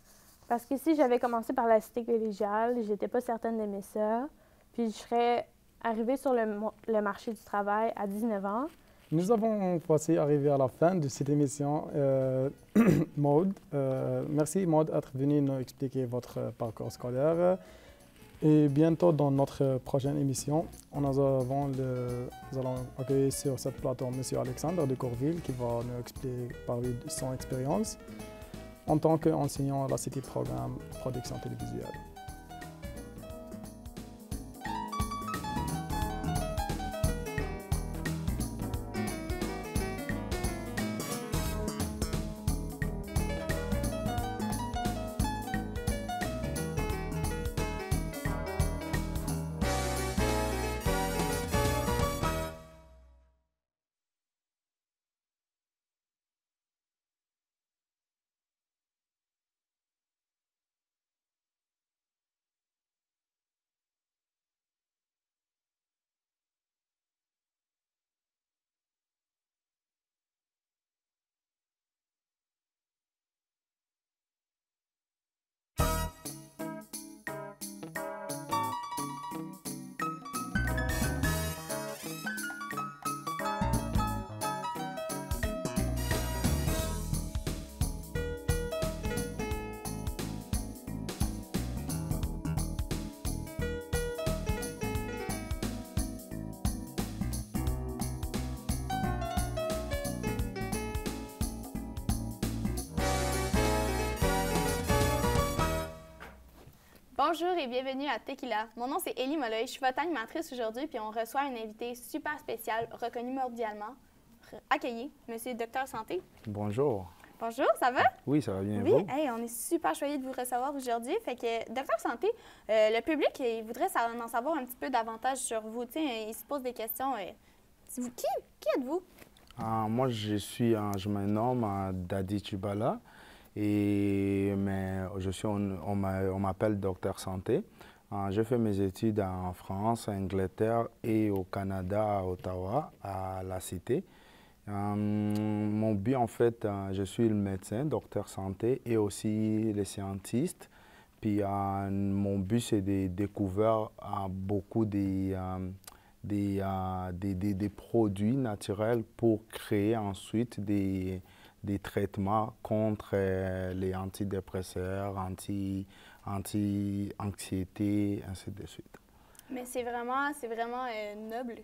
Speaker 12: Parce que si j'avais commencé par la Cité collégiale, j'étais pas certaine d'aimer ça. Puis je serais arrivée sur le marché du travail à 19 ans.
Speaker 11: Nous avons voici arrivé à la fin de cette émission. Maud, merci Maud d'être venue nous expliquer votre parcours scolaire. Et bientôt dans notre prochaine émission, nous allons accueillir sur cette plateforme M. Alexandre de Courville qui va nous expliquer parler de son expérience en tant qu'enseignant à la City Programme Production télévisuelle.
Speaker 3: Bonjour et bienvenue à Tequila. Mon nom c'est Élie Molloy, je suis votre animatrice aujourd'hui puis on reçoit un invité super spécial, reconnu mondialement. Accueilli, Monsieur Docteur Santé.
Speaker 4: Bonjour.
Speaker 3: Bonjour, ça va?
Speaker 4: Oui, ça va bien.
Speaker 3: Oui,
Speaker 4: Vous?
Speaker 3: hey, on est super choyés de vous recevoir aujourd'hui. Fait que, Docteur Santé, le public il voudrait en savoir un petit peu davantage sur vous. T'sais, il se pose des questions. Qui êtes-vous?
Speaker 4: Moi, je me nomme Dadi Chibala mais on m'appelle Docteur Santé. J'ai fait mes études en France, en Angleterre et au Canada, à Ottawa, à la Cité. Mon but, en fait, je suis le médecin, docteur santé et aussi le scientiste. Puis mon but, c'est de découvrir beaucoup des produits naturels pour créer ensuite des traitements contre les antidépresseurs, anti-anxiété, ainsi de suite.
Speaker 3: Mais c'est vraiment noble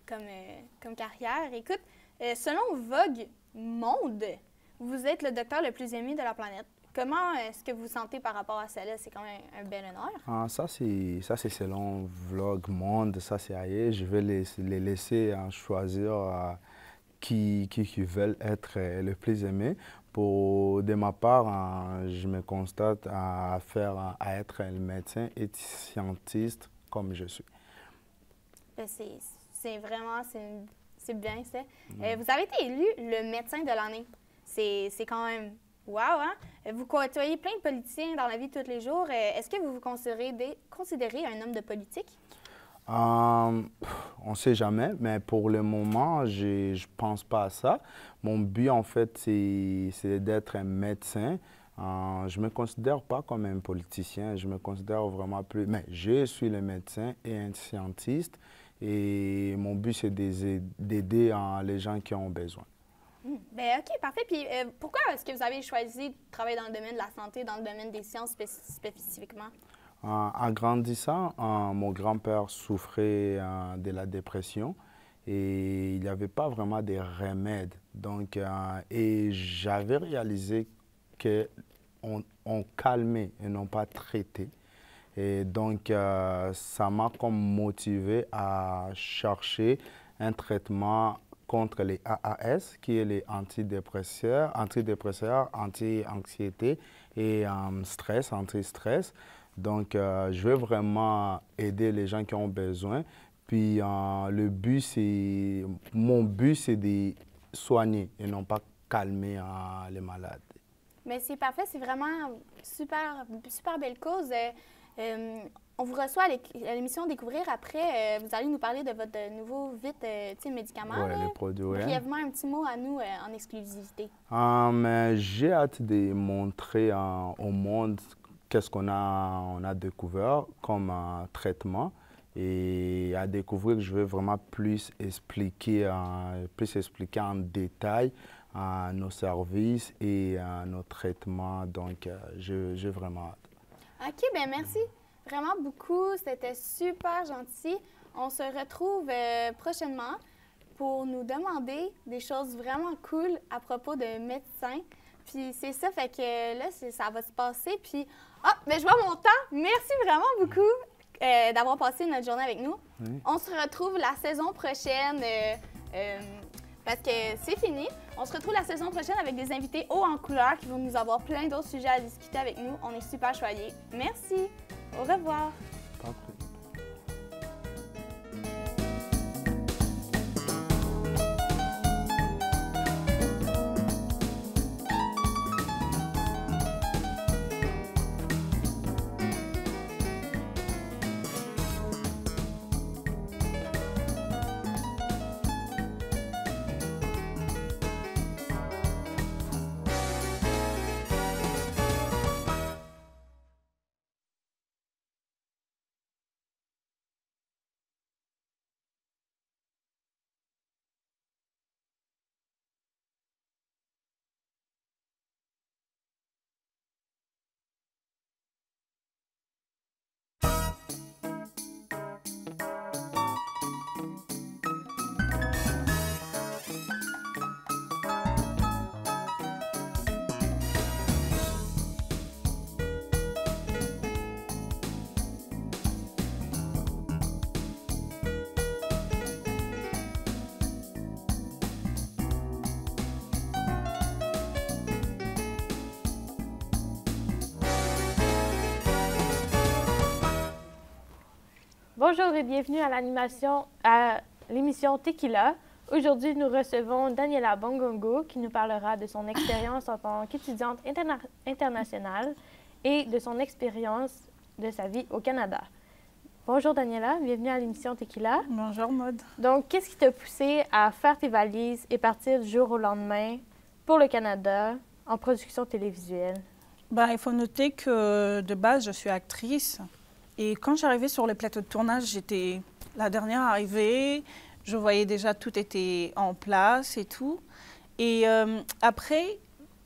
Speaker 3: comme carrière. Écoute, selon Vogue Monde, vous êtes le docteur le plus aimé de la planète. Comment est-ce que vous vous sentez par rapport à cela? C'est quand même un bel honneur.
Speaker 4: Ça, c'est selon Vogue Monde, ça c'est ailleurs. Je vais les laisser choisir qui veulent être le plus aimé. De ma part, je me constate à être un médecin et scientiste comme je suis.
Speaker 3: C'est bien, ça. Vous avez été élu le médecin de l'année. C'est quand même wow, hein? Vous côtoyez plein de politiciens dans la vie de tous les jours. Est-ce que vous vous considérez un homme de politique?
Speaker 4: On ne sait jamais, mais pour le moment, je ne pense pas à ça. Mon but, en fait, c'est d'être un médecin. Je ne me considère pas comme un politicien, je me considère vraiment plus... Mais je suis le médecin et un scientiste. Et mon but, c'est d'aider les gens qui ont besoin.
Speaker 3: Bien, OK, parfait. Puis pourquoi est-ce que vous avez choisi de travailler dans le domaine de la santé, dans le domaine des sciences spécifiquement?
Speaker 4: En grandissant, mon grand-père souffrait de la dépression et il n'y avait pas vraiment de remèdes. Donc, et j'avais réalisé qu'on calmait et non pas traitait. Et donc, ça m'a comme motivé à chercher un traitement contre les AAS, qui est les antidépresseurs, anti-anxiété et stress, anti-stress. Donc, je veux vraiment aider les gens qui ont besoin. Puis, mon but, c'est de soigner et non pas calmer les malades.
Speaker 3: Mais c'est parfait, c'est vraiment super belle cause. On vous reçoit à l'émission Découvrir. Après, vous allez nous parler de votre nouveau médicament.
Speaker 4: Oui, les produits.
Speaker 3: Brièvement, un petit mot à nous en exclusivité.
Speaker 4: J'ai hâte de montrer au monde qu'est-ce qu'on a découvert comme traitement. Et à découvrir, je veux vraiment plus expliquer en détail nos services et nos traitements. Donc, j'ai vraiment hâte.
Speaker 3: OK, bien merci vraiment beaucoup. C'était super gentil. On se retrouve prochainement pour nous demander des choses vraiment cool à propos de médecins. Puis c'est ça, fait que là, ça va se passer. Puis, ben je vois mon temps. Merci vraiment beaucoup d'avoir passé notre journée avec nous. Oui. On se retrouve la saison prochaine. Parce que c'est fini. On se retrouve la saison prochaine avec des invités hauts en couleur qui vont nous avoir plein d'autres sujets à discuter avec nous. On est super choyés. Merci. Au revoir.
Speaker 4: Parfait.
Speaker 12: Bonjour et bienvenue à l'émission Tequila. Aujourd'hui, nous recevons Daniela Bongongo qui nous parlera de son expérience en tant qu'étudiante internationale et de son expérience de sa vie au Canada. Bonjour Daniela, bienvenue à l'émission Tequila.
Speaker 13: Bonjour Maud.
Speaker 12: Donc, qu'est-ce qui t'a poussé à faire tes valises et partir du jour au lendemain pour le Canada en production télévisuelle?
Speaker 13: Ben, il faut noter que de base, je suis actrice. Et quand j'arrivais sur le plateau de tournage, j'étais la dernière arrivée. Je voyais déjà tout était en place et tout. Et après,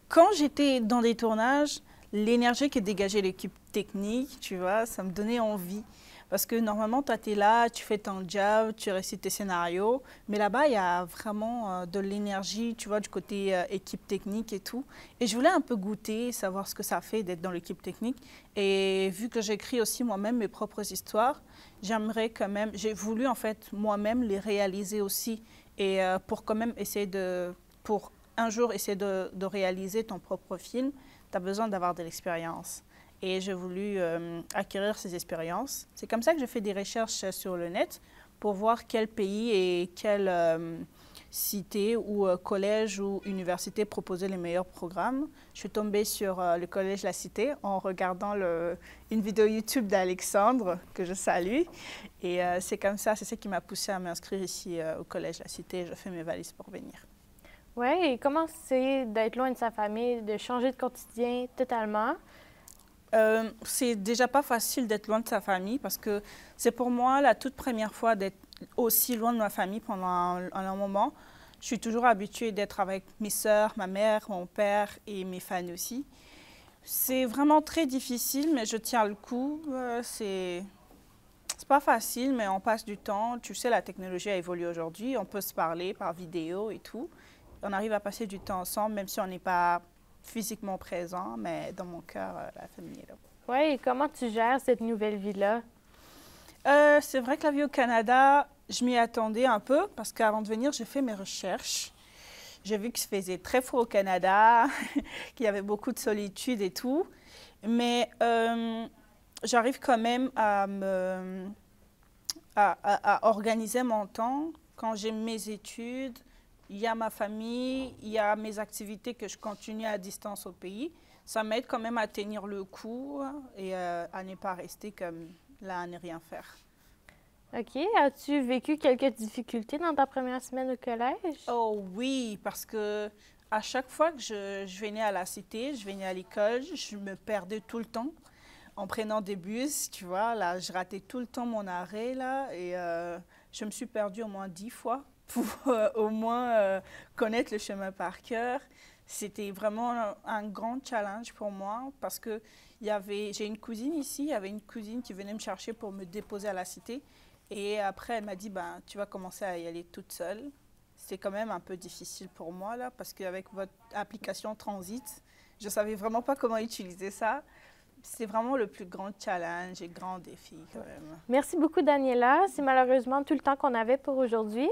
Speaker 13: quand j'étais dans des tournages, l'énergie qui dégageait l'équipe technique, tu vois, ça me donnait envie. Parce que normalement, toi, tu es là, tu fais ton job, tu récites tes scénarios. Mais là-bas, il y a vraiment de l'énergie, tu vois, du côté équipe technique et tout. Et je voulais un peu goûter, savoir ce que ça fait d'être dans l'équipe technique. Et vu que j'écris aussi moi-même mes propres histoires, j'aimerais quand même, j'ai voulu en fait moi-même les réaliser aussi. Et pour quand même essayer pour un jour essayer de réaliser ton propre film, tu as besoin d'avoir de l'expérience. Et j'ai voulu acquérir ces expériences. C'est comme ça que j'ai fait des recherches sur le net pour voir quel pays et quelle cité ou collège ou université proposait les meilleurs programmes. Je suis tombée sur le collège La Cité en regardant une vidéo YouTube d'Alexandre, que je salue. Et c'est comme ça, c'est ça qui m'a poussée à m'inscrire ici au collège La Cité. Je fais mes valises pour venir.
Speaker 12: Oui, et comment c'est d'être loin de sa famille, de changer de quotidien totalement?
Speaker 13: C'est déjà pas facile d'être loin de sa famille parce que c'est pour moi la toute première fois d'être aussi loin de ma famille pendant un moment. Je suis toujours habituée d'être avec mes sœurs, ma mère, mon père et mes fans aussi. C'est vraiment très difficile, mais je tiens le coup. C'est pas facile, mais on passe du temps. Tu sais, la technologie a évolué aujourd'hui. On peut se parler par vidéo et tout. On arrive à passer du temps ensemble, même si on n'est pas physiquement présent, mais dans mon cœur, la famille est là.
Speaker 12: Oui, et comment tu gères cette nouvelle vie-là?
Speaker 13: C'est vrai que la vie au Canada, je m'y attendais un peu parce qu'avant de venir, j'ai fait mes recherches. J'ai vu qu'il se faisait très froid au Canada, qu'il y avait beaucoup de solitude et tout. Mais j'arrive quand même à organiser mon temps quand j'ai mes études. Il y a ma famille, il y a mes activités que je continue à distance au pays. Ça m'aide quand même à tenir le coup et à ne pas rester comme là à ne rien faire.
Speaker 12: OK. As-tu vécu quelques difficultés dans ta première semaine au collège?
Speaker 13: Oh oui, parce que à chaque fois que je venais à la cité, je venais à l'école, je me perdais tout le temps en prenant des bus, tu vois. Là, je ratais tout le temps mon arrêt, là, et je me suis perdue au moins 10 fois pour au moins connaître le chemin par cœur. C'était vraiment un grand challenge pour moi parce que j'ai une cousine ici, il y avait une cousine qui venait me chercher pour me déposer à la cité. Et après, elle m'a dit, ben, tu vas commencer à y aller toute seule. C'est quand même un peu difficile pour moi, là, parce qu'avec votre application Transit, je ne savais vraiment pas comment utiliser ça. C'est vraiment le plus grand challenge et grand défi, quand même.
Speaker 12: Merci beaucoup, Daniela. C'est malheureusement tout le temps qu'on avait pour aujourd'hui.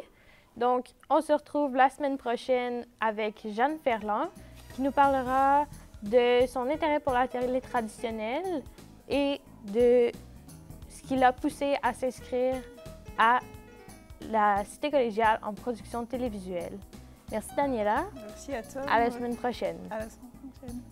Speaker 12: Donc, on se retrouve la semaine prochaine avec Jeanne Ferland, qui nous parlera de son intérêt pour la télé traditionnelle et de ce qui l'a poussé à s'inscrire à la Cité collégiale en production télévisuelle. Merci, Daniela.
Speaker 13: Merci à toi.
Speaker 12: À la semaine prochaine.
Speaker 13: À la semaine prochaine.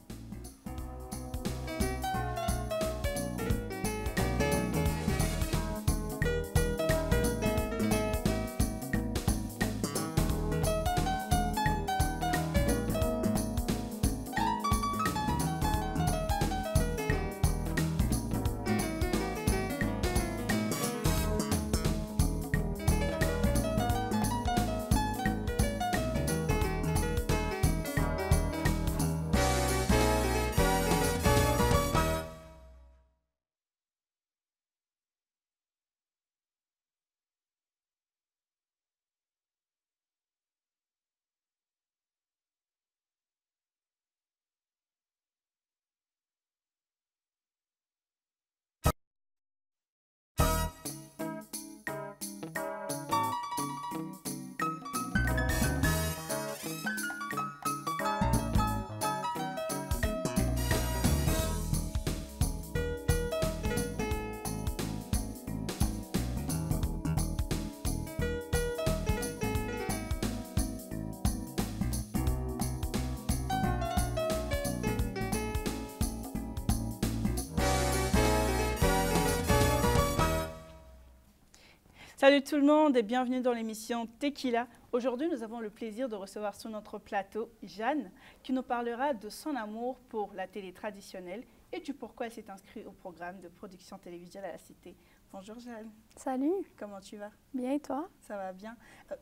Speaker 13: Salut tout le monde et bienvenue dans l'émission Tequila. Aujourd'hui, nous avons le plaisir de recevoir sur notre plateau Jeanne qui nous parlera de son amour pour la télé traditionnelle et du pourquoi elle s'est inscrite au programme de production télévisuelle à la Cité. Bonjour Jeanne.
Speaker 10: Salut.
Speaker 13: Comment tu vas?
Speaker 10: Bien et toi?
Speaker 13: Ça va bien.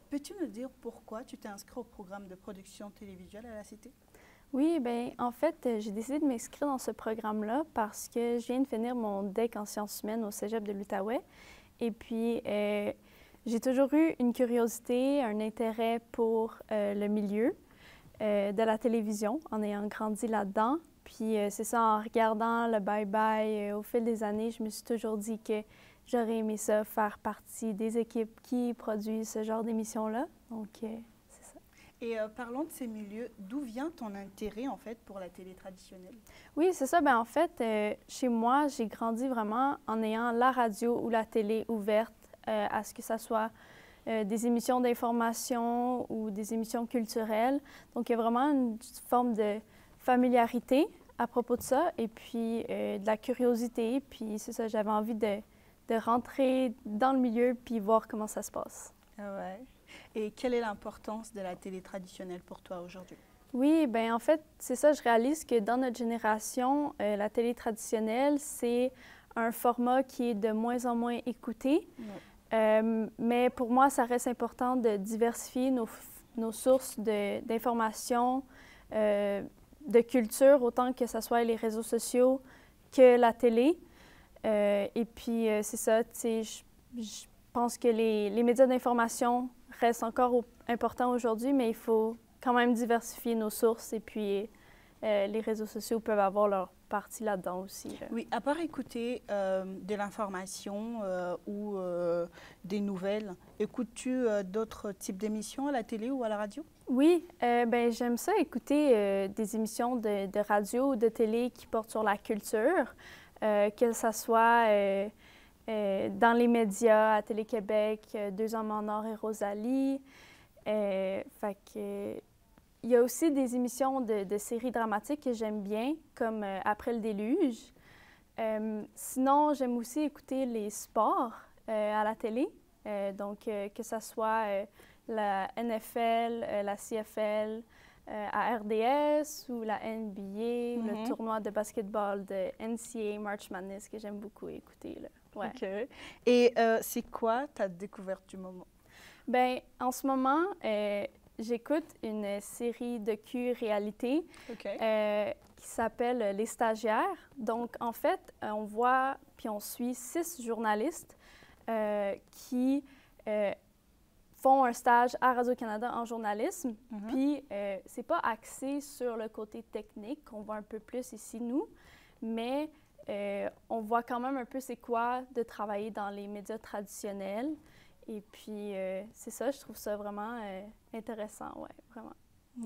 Speaker 13: Peux-tu nous dire pourquoi tu t'es inscrit au programme de production télévisuelle à la Cité?
Speaker 10: Oui, bien, en fait, j'ai décidé de m'inscrire dans ce programme-là parce que je viens de finir mon DEC en sciences humaines au Cégep de l'Outaouais. Et puis, j'ai toujours eu une curiosité, un intérêt pour le milieu de la télévision, en ayant grandi là-dedans. Puis, c'est ça, en regardant le bye-bye au fil des années, je me suis toujours dit que j'aurais aimé ça, faire partie des équipes qui produisent ce genre d'émissions-là. Donc, c'est ça.
Speaker 13: Et parlons de ces milieux, d'où vient ton intérêt, en fait, pour la télé traditionnelle?
Speaker 10: Oui, c'est ça. Bien, en fait, chez moi, j'ai grandi vraiment en ayant la radio ou la télé ouverte à ce que ça soit des émissions d'information ou des émissions culturelles. Donc, il y a vraiment une forme de familiarité à propos de ça et puis de la curiosité. Puis, c'est ça, j'avais envie de rentrer dans le milieu puis voir comment ça se passe.
Speaker 13: Ah ouais. Et quelle est l'importance de la télé traditionnelle pour toi aujourd'hui?
Speaker 10: Oui, bien en fait, c'est ça, je réalise que dans notre génération, la télé traditionnelle, c'est un format qui est de moins en moins écouté. Ouais. Mais pour moi, ça reste important de diversifier nos sources d'informations, de culture, autant que ce soit les réseaux sociaux que la télé. Et puis, c'est ça, tu sais, je pense que les médias d'information restent encore importants aujourd'hui, mais il faut quand même diversifier nos sources et puis les réseaux sociaux peuvent avoir leur partie là-dedans aussi. Là.
Speaker 13: Oui, à part écouter de l'information ou des nouvelles, écoutes-tu d'autres types d'émissions à la télé ou à la radio?
Speaker 10: Oui, ben j'aime ça écouter des émissions de radio ou de télé qui portent sur la culture, que ce soit dans les médias, à Télé-Québec, Deux hommes en or et Rosalie. Fait que, il y a aussi des émissions de séries dramatiques que j'aime bien, comme Après le déluge. Sinon, j'aime aussi écouter les sports à la télé. Donc, que ce soit la NFL, la CFL, à RDS ou la NBA, le tournoi de basketball de NCAA March Madness que j'aime beaucoup écouter. Là. Ouais.
Speaker 13: OK. Et c'est quoi ta découverte du moment?
Speaker 10: Bien, en ce moment, j'écoute une série de réalité qui s'appelle Les Stagiaires. Donc, en fait, on voit puis on suit 6 journalistes qui font un stage à Radio-Canada en journalisme. Puis, c'est pas axé sur le côté technique qu'on voit un peu plus ici, nous, mais on voit quand même un peu c'est quoi de travailler dans les médias traditionnels. Et puis, c'est ça, je trouve ça vraiment intéressant, ouais, vraiment.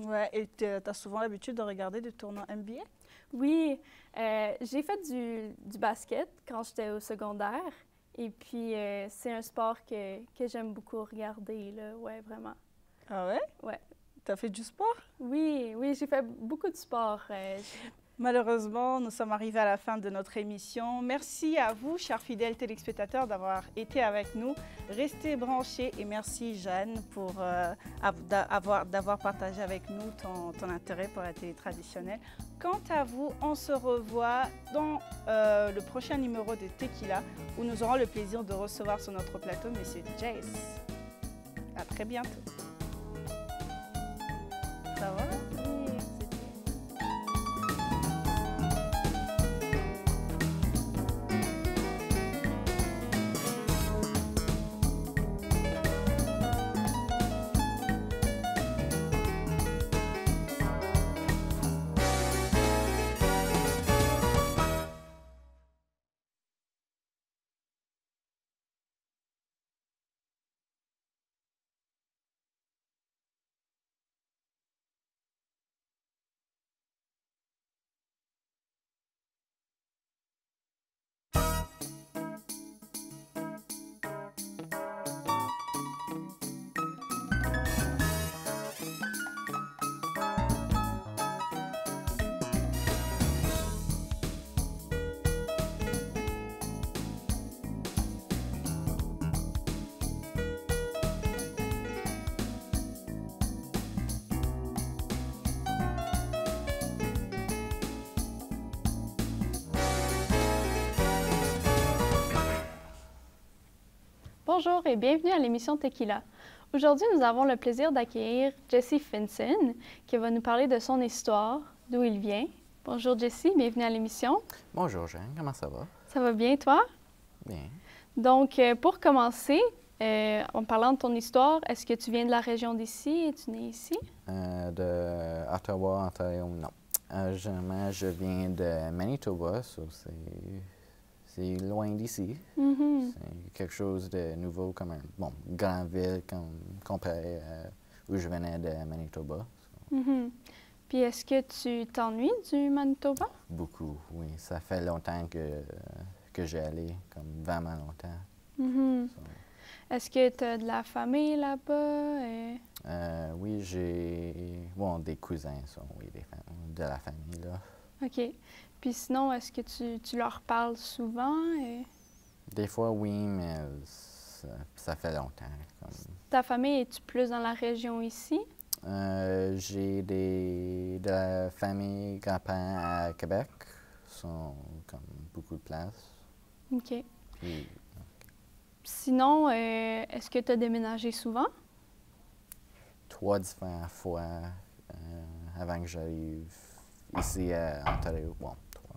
Speaker 13: Ouais, et tu as souvent l'habitude de regarder des tournois NBA?
Speaker 10: Oui, j'ai fait du basket quand j'étais au secondaire. Et puis, c'est un sport que j'aime beaucoup regarder, là, ouais, vraiment.
Speaker 13: Ah ouais?
Speaker 10: Ouais.
Speaker 13: Tu as fait du sport?
Speaker 10: Oui, j'ai fait beaucoup de sport.
Speaker 13: Malheureusement, nous sommes arrivés à la fin de notre émission. Merci à vous, chers fidèles téléspectateurs, d'avoir été avec nous. Restez branchés et merci, Jeanne, pour d'avoir partagé avec nous ton intérêt pour la télé traditionnelle. Quant à vous, on se revoit dans le prochain numéro de Tequila, où nous aurons le plaisir de recevoir sur notre plateau M. Jace. À très bientôt. Ça va?
Speaker 7: Bonjour et bienvenue à l'émission Tequila. Aujourd'hui, nous avons le plaisir d'accueillir Jesse Finson qui va nous parler de son histoire, d'où il vient. Bonjour Jesse, bienvenue à l'émission.
Speaker 14: Bonjour Jeanne, comment ça va?
Speaker 7: Ça va bien, toi?
Speaker 14: Bien.
Speaker 7: Donc, pour commencer, en parlant de ton histoire, est-ce que tu viens de la région d'ici? Es-tu né ici?
Speaker 14: De Ottawa, Ontario, non. Généralement, je viens de Manitoba, c'est loin d'ici. C'est quelque chose de nouveau, comme une grande ville comparé à où je venais de Manitoba.
Speaker 7: Puis est-ce que tu t'ennuies du Manitoba?
Speaker 14: Beaucoup, oui. Ça fait longtemps que j'y allé, comme vraiment longtemps.
Speaker 7: Est-ce que tu as de la famille là-bas?
Speaker 14: Oui, j'ai des cousins, de la famille, là.
Speaker 7: OK. Puis sinon, est-ce que tu leur parles souvent?
Speaker 14: Des fois, oui, mais ça fait longtemps.
Speaker 7: Ta famille, es-tu plus dans la région ici?
Speaker 14: J'ai de la famille, grands-parents à Québec. Sont comme beaucoup de places.
Speaker 7: OK.
Speaker 14: Puis,
Speaker 7: sinon, est-ce que tu as déménagé souvent?
Speaker 14: 3 différentes fois avant que j'arrive ici à Ontario. Bon, 3.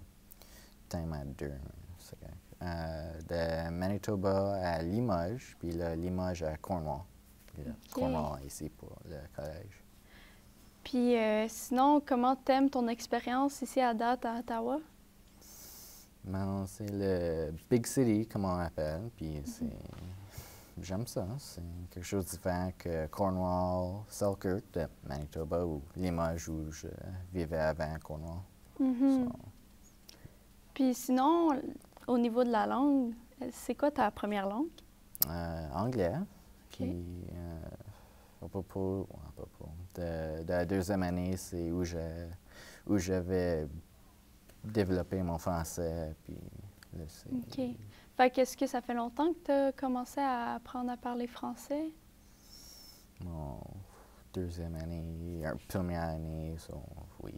Speaker 14: Time à 2, c'est correct. De Manitoba à Limoges, puis là, Limoges à Cornwall. Puis là, Cornwall ici pour le collège.
Speaker 7: Puis sinon, comment t'aimes ton expérience ici à date à Ottawa?
Speaker 14: Ben, c'est le Big City, comme on l'appelle, puis j'aime ça. C'est quelque chose de différent que Cornwall, Selkirk de Manitoba ou Limoges où je vivais avant Cornwall.
Speaker 7: Puis sinon, au niveau de la langue, c'est quoi ta première langue?
Speaker 14: Anglais, qui de la deuxième année, c'est où j'avais développé mon français. Puis là,
Speaker 7: OK. Fait qu'est-ce que ça fait longtemps que tu as commencé à apprendre à parler français?
Speaker 14: Deuxième année, première année, oui,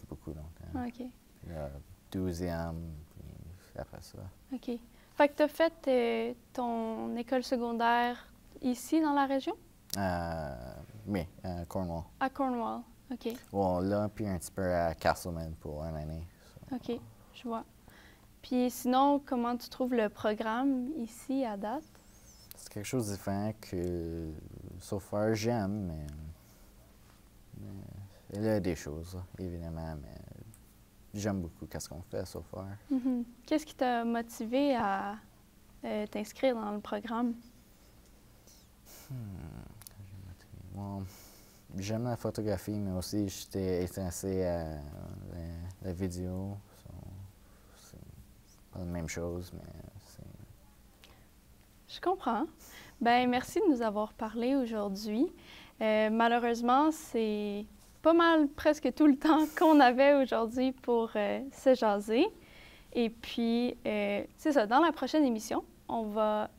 Speaker 14: beaucoup longtemps.
Speaker 7: OK.
Speaker 14: Puis là, 12e, puis après ça.
Speaker 7: OK. Fait que tu as fait ton école secondaire ici dans la région?
Speaker 14: Oui, à Cornwall.
Speaker 7: À Cornwall, OK.
Speaker 14: Bon, là, puis un petit peu à Castleman pour une année.
Speaker 7: OK, je vois. Puis sinon, comment tu trouves le programme ici à date?
Speaker 14: C'est quelque chose de différent que, so far, j'aime, mais il y a des choses, évidemment, mais j'aime beaucoup ce qu'on fait, so far.
Speaker 7: Qu'est-ce qui t'a motivé à t'inscrire dans le programme?
Speaker 14: Bon, j'aime la photographie, mais aussi j'étais intéressé à la vidéo. C'est pas la même chose, mais c'est...
Speaker 7: Je comprends. Bien, merci de nous avoir parlé aujourd'hui. Malheureusement, c'est pas mal presque tout le temps qu'on avait aujourd'hui pour se jaser. Et puis, c'est ça, dans la prochaine émission, on va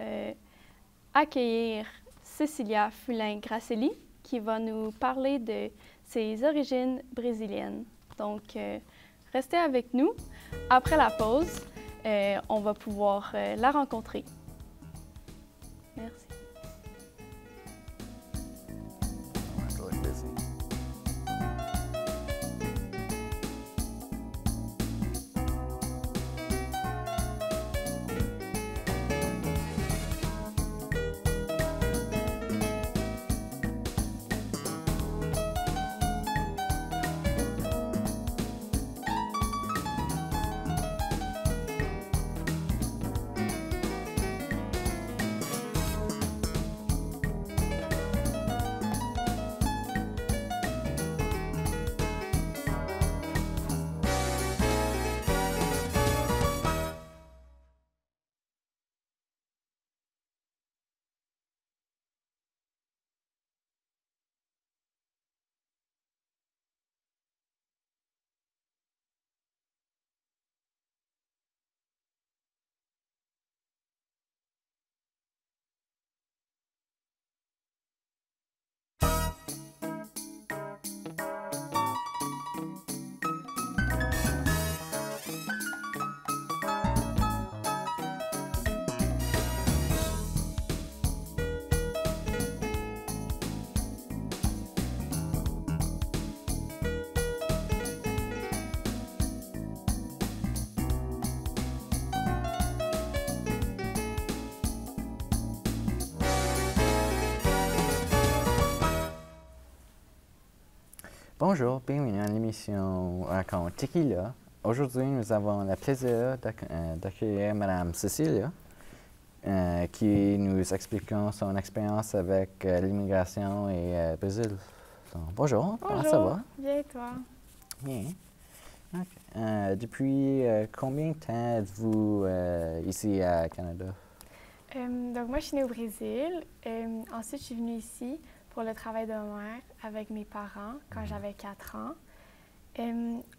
Speaker 7: accueillir Cécilia Fulin-Grasselli qui va nous parler de ses origines brésiliennes. Donc, restez avec nous. Après la pause, on va pouvoir la rencontrer. Merci.
Speaker 14: Bonjour, bienvenue à l'émission Raconte Tequila. Aujourd'hui, nous avons le plaisir d'accueillir Mme Cecilia, qui nous expliquera son expérience avec l'immigration et Brésil. Donc, bonjour, comment ça va?
Speaker 12: Bien et toi?
Speaker 14: Bien. Okay. Depuis combien de temps êtes-vous ici à Canada?
Speaker 12: Donc moi, je suis née au Brésil. Ensuite, je suis venue ici pour le travail de ma mère avec mes parents quand j'avais 4 ans.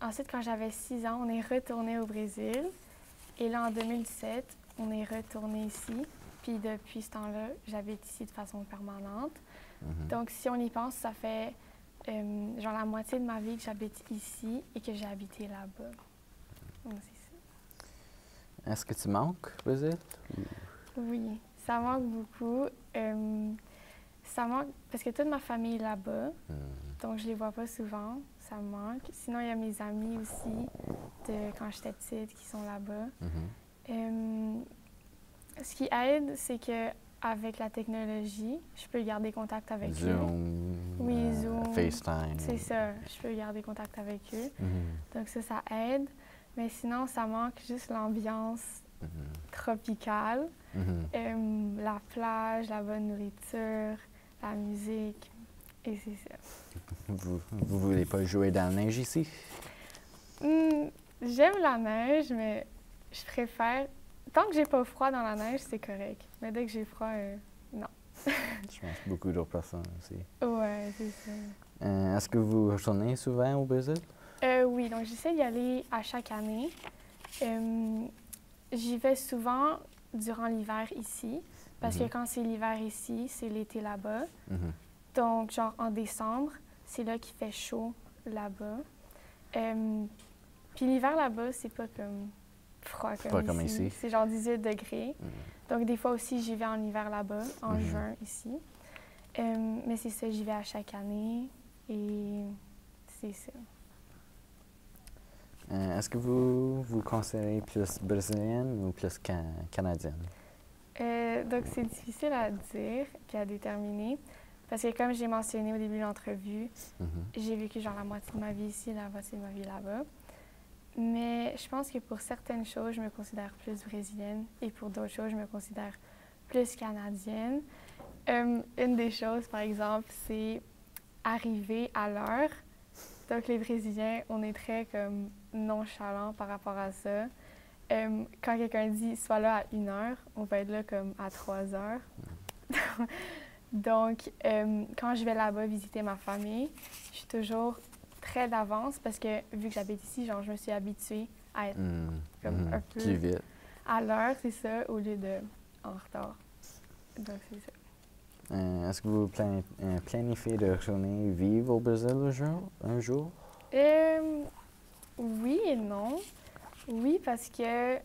Speaker 12: Ensuite, quand j'avais 6 ans, on est retourné au Brésil. Et là, en 2017, on est retourné ici. Puis depuis ce temps-là, j'habite ici de façon permanente. Donc, si on y pense, ça fait genre la moitié de ma vie que j'habite ici et que j'ai habité là-bas. Donc, c'est ça.
Speaker 14: Est-ce que tu manques, Brésil?
Speaker 12: Oui, ça manque beaucoup. Ça manque parce que toute ma famille est là-bas, donc je les vois pas souvent, ça me manque. Sinon, il y a mes amis aussi de quand j'étais petite qui sont là-bas. Ce qui aide, c'est que avec la technologie, je peux garder contact avec eux.
Speaker 14: Zoom,
Speaker 12: Oui, Zoom.
Speaker 14: FaceTime.
Speaker 12: C'est ça, je peux garder contact avec eux. Donc ça aide. Mais sinon, ça manque juste l'ambiance tropicale. La plage, la bonne nourriture, la musique, et c'est ça.
Speaker 14: Vous voulez pas jouer dans la neige ici?
Speaker 12: J'aime la neige, mais je préfère... Tant que j'ai pas froid dans la neige, c'est correct. Mais dès que j'ai froid, non.
Speaker 14: Je pense que beaucoup d'autres personnes aussi.
Speaker 12: Ouais, c'est ça.
Speaker 14: Est-ce que vous retournez souvent au Brésil?
Speaker 12: Oui, donc j'essaie d'y aller à chaque année. J'y vais souvent durant l'hiver ici, parce que quand c'est l'hiver ici, c'est l'été là-bas. Donc, genre en décembre, c'est là qu'il fait chaud là-bas. Puis l'hiver là-bas, c'est pas comme froid comme ici. C'est genre 18 degrés. Donc, des fois aussi, j'y vais en hiver là-bas, en juin ici. Mais c'est ça, j'y vais à chaque année et c'est ça.
Speaker 14: Est-ce que vous considérez plus brésilienne ou plus canadienne?
Speaker 12: Donc, c'est difficile à dire et à déterminer parce que, comme j'ai mentionné au début de l'entrevue, j'ai vécu genre la moitié de ma vie ici, la moitié de ma vie là-bas. Mais je pense que pour certaines choses, je me considère plus brésilienne et pour d'autres choses, je me considère plus canadienne. Une des choses, par exemple, c'est arriver à l'heure. Donc, les Brésiliens, on est très comme nonchalants par rapport à ça. Quand quelqu'un dit « sois là à 1 heure », on va être là comme à 3 heures. Donc, quand je vais là-bas visiter ma famille, je suis toujours très d'avance parce que vu que j'habite ici, genre, je me suis habituée à être comme un peu
Speaker 14: plus vite.
Speaker 12: À l'heure, c'est ça, au lieu de en retard. Donc, c'est ça.
Speaker 14: Est-ce que vous planifiez de retourner vivre au Brésil un jour?
Speaker 12: Oui et non. Oui, parce que,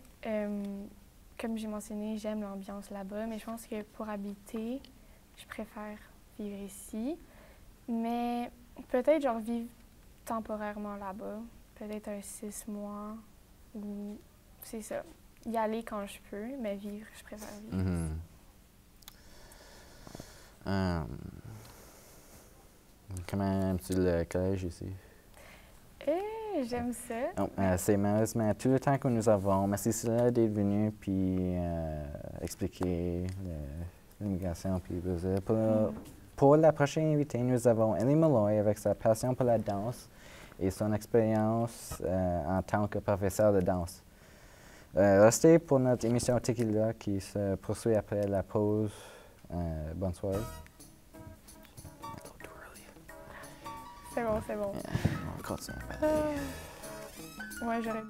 Speaker 12: comme j'ai mentionné, j'aime l'ambiance là-bas, mais je pense que pour habiter, je préfère vivre ici. Mais peut-être genre vivre temporairement là-bas, peut-être un 6 mois, ou c'est ça. Y aller quand je peux, mais vivre, je préfère vivre ici.
Speaker 14: Comment aimes-tu le collège ici?
Speaker 12: J'aime ça.
Speaker 14: C'est malheureusement tout le temps que nous avons. Merci Célia d'être venue puis expliquer l'immigration puis pour la prochaine invitée, nous avons Ellie Malloy avec sa passion pour la danse et son expérience en tant que professeur de danse. Restez pour notre émission Tequila qui se poursuit après la pause. Bonne soirée.
Speaker 12: C'est bon, c'est bon.
Speaker 14: On continue.
Speaker 12: Ouais, j'aurais dit.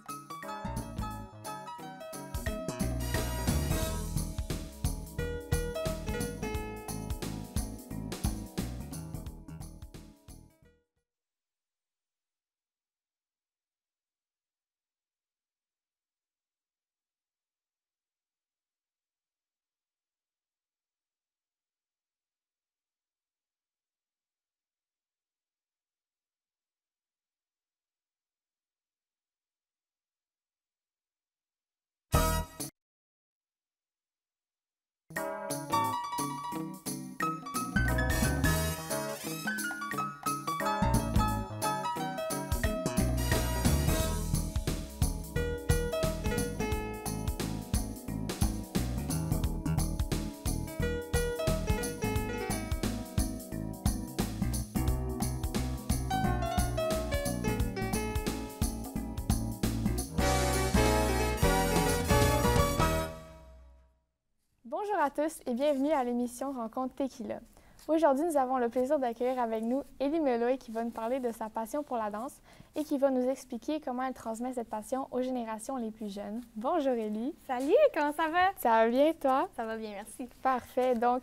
Speaker 15: Bonjour à tous et bienvenue à l'émission Rencontre Tequila. Aujourd'hui, nous avons le plaisir d'accueillir avec nous Élie Meloy qui va nous parler de sa passion pour la danse et qui va nous expliquer comment elle transmet cette passion aux générations les plus jeunes. Bonjour Élie.
Speaker 3: Salut, comment ça va?
Speaker 15: Ça va bien toi?
Speaker 3: Ça va bien, merci.
Speaker 15: Parfait. Donc,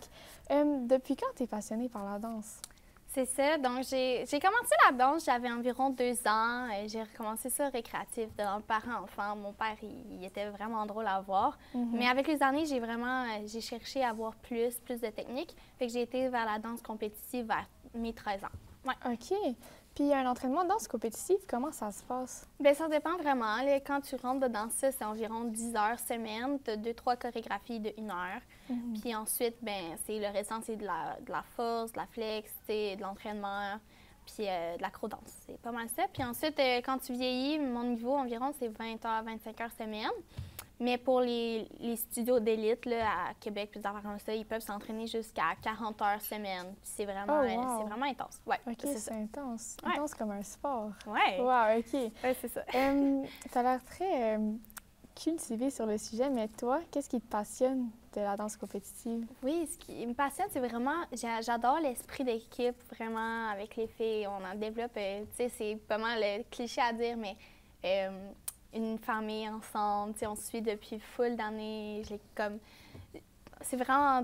Speaker 15: depuis quand tu es passionnée par la danse?
Speaker 3: C'est ça. Donc, j'ai commencé la danse, j'avais environ 2 ans. J'ai recommencé ça récréatif, dans le parent-enfant. Mon père, il était vraiment drôle à voir. Mais avec les années, j'ai cherché à avoir plus de techniques. Fait que j'ai été vers la danse compétitive vers mes 13 ans. Ouais.
Speaker 15: OK. Puis, un entraînement de danse compétitive, comment ça se passe?
Speaker 3: Bien, ça dépend vraiment. Là, quand tu rentres dedans ça, c'est environ 10 heures semaine. Tu as 2-3 chorégraphies de 1 heure. Puis ensuite, ben, le restant, c'est de la force, de la flex, de l'entraînement, puis de l'acro-danse. C'est pas mal ça. Puis ensuite, quand tu vieillis, mon niveau environ, c'est 20 heures, 25 heures semaine. Mais pour les studios d'élite là, à Québec, puis dans ça, ils peuvent s'entraîner jusqu'à 40 heures semaine. Puis c'est vraiment, c'est vraiment intense. Ouais,
Speaker 15: OK, c'est intense.
Speaker 3: Ouais.
Speaker 15: Intense comme un sport.
Speaker 3: Ouais.
Speaker 15: Wow, OK.
Speaker 3: Ouais, c'est ça.
Speaker 15: Tu as l'air très cultivé sur le sujet, mais toi, qu'est-ce qui te passionne de la danse compétitive?
Speaker 3: Oui, ce qui me passionne, c'est vraiment, j'adore l'esprit d'équipe, vraiment, avec les filles. On en développe, tu sais, c'est pas mal le cliché à dire, mais une famille ensemble, tu sais, on se suit depuis full d'années. C'est vraiment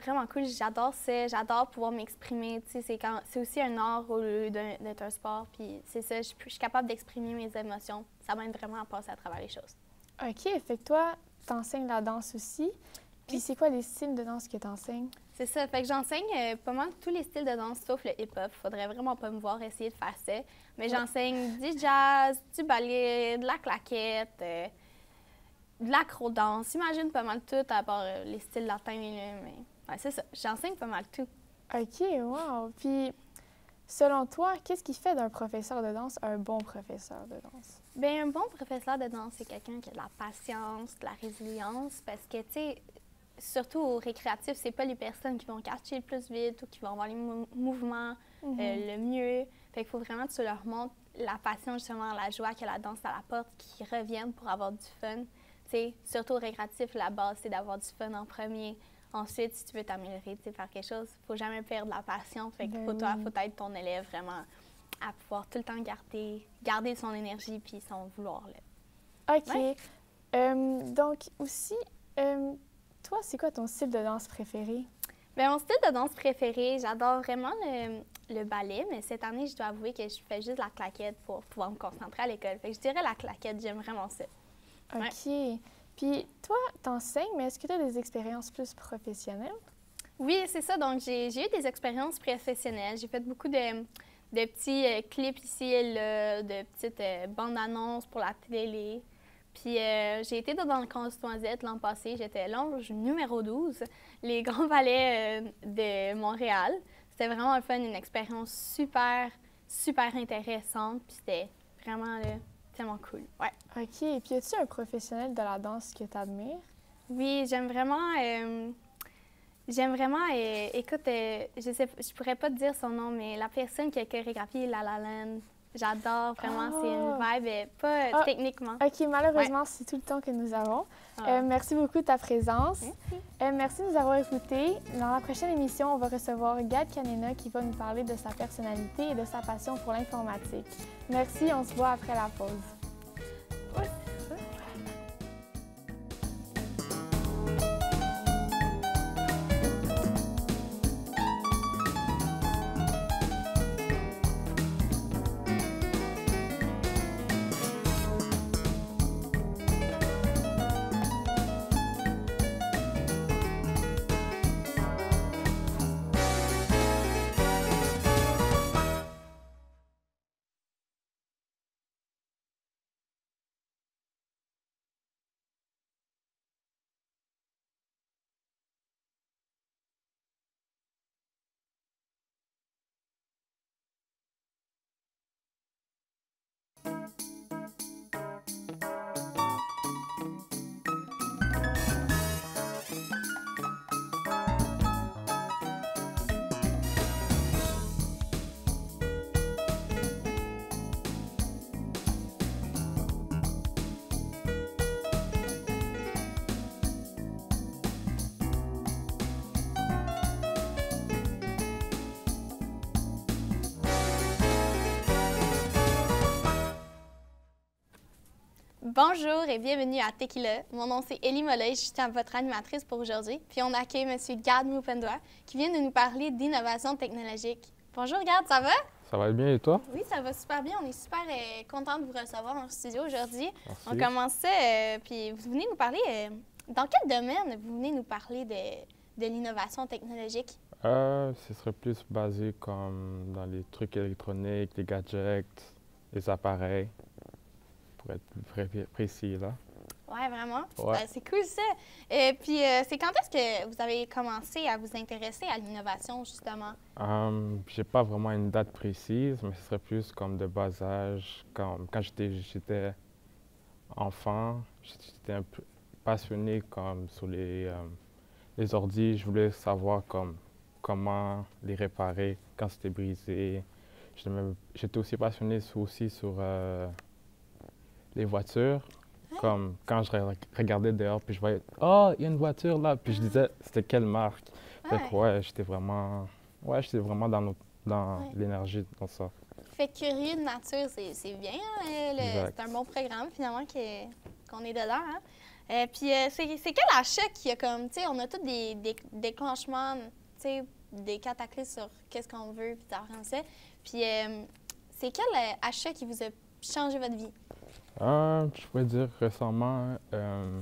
Speaker 3: vraiment cool. J'adore ça. J'adore pouvoir m'exprimer. Tu sais, c'est aussi un art au lieu d'être un sport. Puis c'est ça, je suis capable d'exprimer mes émotions. Ça m'aide vraiment à passer à travers les choses.
Speaker 15: OK. Fait que toi, tu enseignes la danse aussi. Puis c'est quoi les styles de danse que tu enseignes?
Speaker 3: C'est ça. Fait que j'enseigne pas mal tous les styles de danse sauf le hip-hop. Faudrait vraiment pas me voir essayer de faire ça. Mais j'enseigne du jazz, du ballet, de la claquette, de l'acro-danse. Imagine pas mal tout à part les styles latins. Mais ouais, c'est ça. J'enseigne pas mal tout.
Speaker 15: OK, wow. Puis selon toi, qu'est-ce qui fait d'un professeur de danse un bon professeur de danse?
Speaker 3: Bien, un bon professeur de danse, c'est quelqu'un qui a de la patience, de la résilience, parce que, tu sais, surtout au récréatif, c'est pas les personnes qui vont catcher le plus vite ou qui vont avoir les mouvements le mieux. Fait qu'il faut vraiment que tu leur montres la passion, justement, la joie que la danse à la porte, qu'ils reviennent pour avoir du fun. Tu sais, surtout au récréatif, la base, c'est d'avoir du fun en premier. Ensuite, si tu veux t'améliorer, tu sais, faire quelque chose, il faut jamais perdre la passion. Fait qu'il faut être ton élève vraiment à pouvoir tout le temps garder son énergie puis son vouloir. Là.
Speaker 15: OK. Ouais. Donc, aussi, toi, c'est quoi ton style de danse préféré?
Speaker 3: Bien, mon style de danse préféré, j'adore vraiment le ballet, mais cette année, je dois avouer que je fais juste la claquette pour pouvoir me concentrer à l'école. Fait que je dirais la claquette, j'aime vraiment ça.
Speaker 15: OK. Ouais. Puis toi, t'enseignes, mais est-ce que tu as des expériences plus professionnelles?
Speaker 3: Oui, c'est ça. Donc, j'ai eu des expériences professionnelles. J'ai fait beaucoup de petits clips ici et là, de petites bandes-annonces pour la télé. Puis j'ai été dans le Casse-Noisette l'an passé. J'étais longe numéro 12, les grands ballets de Montréal. C'était vraiment le fun, une expérience super, super intéressante. Puis c'était vraiment tellement cool. Ouais.
Speaker 15: OK. Puis as-tu un professionnel de la danse que tu admires?
Speaker 3: Oui, j'aime vraiment... écoute, je pourrais pas te dire son nom, mais la personne qui a chorégraphié La La Land, j'adore vraiment. C'est une vibe, pas techniquement.
Speaker 15: OK, malheureusement, c'est tout le temps que nous avons. Merci beaucoup de ta présence. Merci de nous avoir écoutés. Dans la prochaine émission, on va recevoir Gad Canena qui va nous parler de sa personnalité et de sa passion pour l'informatique. Merci, on se voit après la pause.
Speaker 3: Bonjour et bienvenue à Tequila. Mon nom c'est Élie Mollet, je suis votre animatrice pour aujourd'hui. Puis on accueille M. Gad Mupendwa qui vient de nous parler d'innovation technologique. Bonjour Gad, ça va?
Speaker 16: Ça va bien et toi?
Speaker 3: Oui, ça va super bien. On est super contents de vous recevoir dans le studio aujourd'hui.
Speaker 16: Merci.
Speaker 3: On commençait, puis vous venez nous parler, dans quel domaine vous venez nous parler de l'innovation technologique?
Speaker 16: Ce serait plus basé comme dans les trucs électroniques, les gadgets, les appareils, pour être plus précis là.
Speaker 3: Oui, vraiment.
Speaker 16: Ouais.
Speaker 3: C'est cool ça. Et puis, c'est quand est-ce que vous avez commencé à vous intéresser à l'innovation, justement?
Speaker 16: J'ai pas vraiment une date précise, mais ce serait plus comme de bas âge. Quand j'étais enfant, j'étais un peu passionné comme sur les ordis. Je voulais savoir comment les réparer quand c'était brisé. J'étais aussi passionné aussi sur les voitures. Comme quand je regardais dehors, puis je voyais « Oh, il y a une voiture là! » Puis je disais « C'était quelle marque? » Fait que ouais, j'étais vraiment dans l'énergie dans ça.
Speaker 3: Fait que curieux de nature, c'est bien. Hein, c'est un bon programme finalement qu'on est dedans. Hein? Puis c'est quel achat qui a comme, tu sais, on a tous des déclenchements, tu sais, des cataclysmes sur qu'est-ce qu'on veut, puis comme ça. Puis c'est quel achat qui vous a changé votre vie?
Speaker 16: Je pourrais dire récemment, ce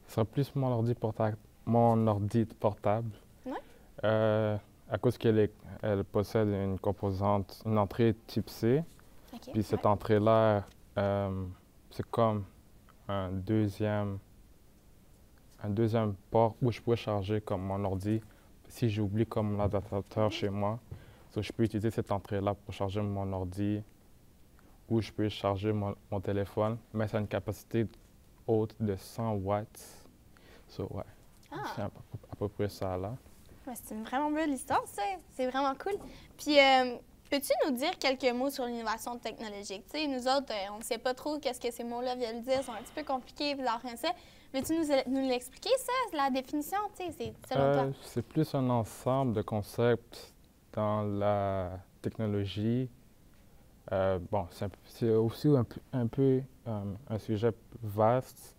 Speaker 16: serait plus mon ordi portable.
Speaker 3: Ouais.
Speaker 16: À cause qu'elle possède une composante, une entrée type C.
Speaker 3: Okay.
Speaker 16: Puis cette entrée-là, c'est comme un deuxième port où je pourrais charger comme mon ordi. Si j'oublie comme l'adaptateur chez moi, je peux utiliser cette entrée-là pour charger mon ordi. Où je peux charger mon téléphone, mais ça a une capacité haute de 100 watts. Ouais. C'est à peu près ça, là.
Speaker 3: Ouais, c'est une vraiment belle histoire, ça. C'est vraiment cool. Puis, peux-tu nous dire quelques mots sur l'innovation technologique? Tu sais, nous autres, on ne sait pas trop qu'est-ce que ces mots-là veulent dire. Ils sont un petit peu compliqués, puis rien ça. Veux-tu nous l'expliquer, ça, la définition? Tu sais, selon toi?
Speaker 16: C'est plus un ensemble de concepts dans la technologie. Bon, c'est aussi un peu un sujet vaste,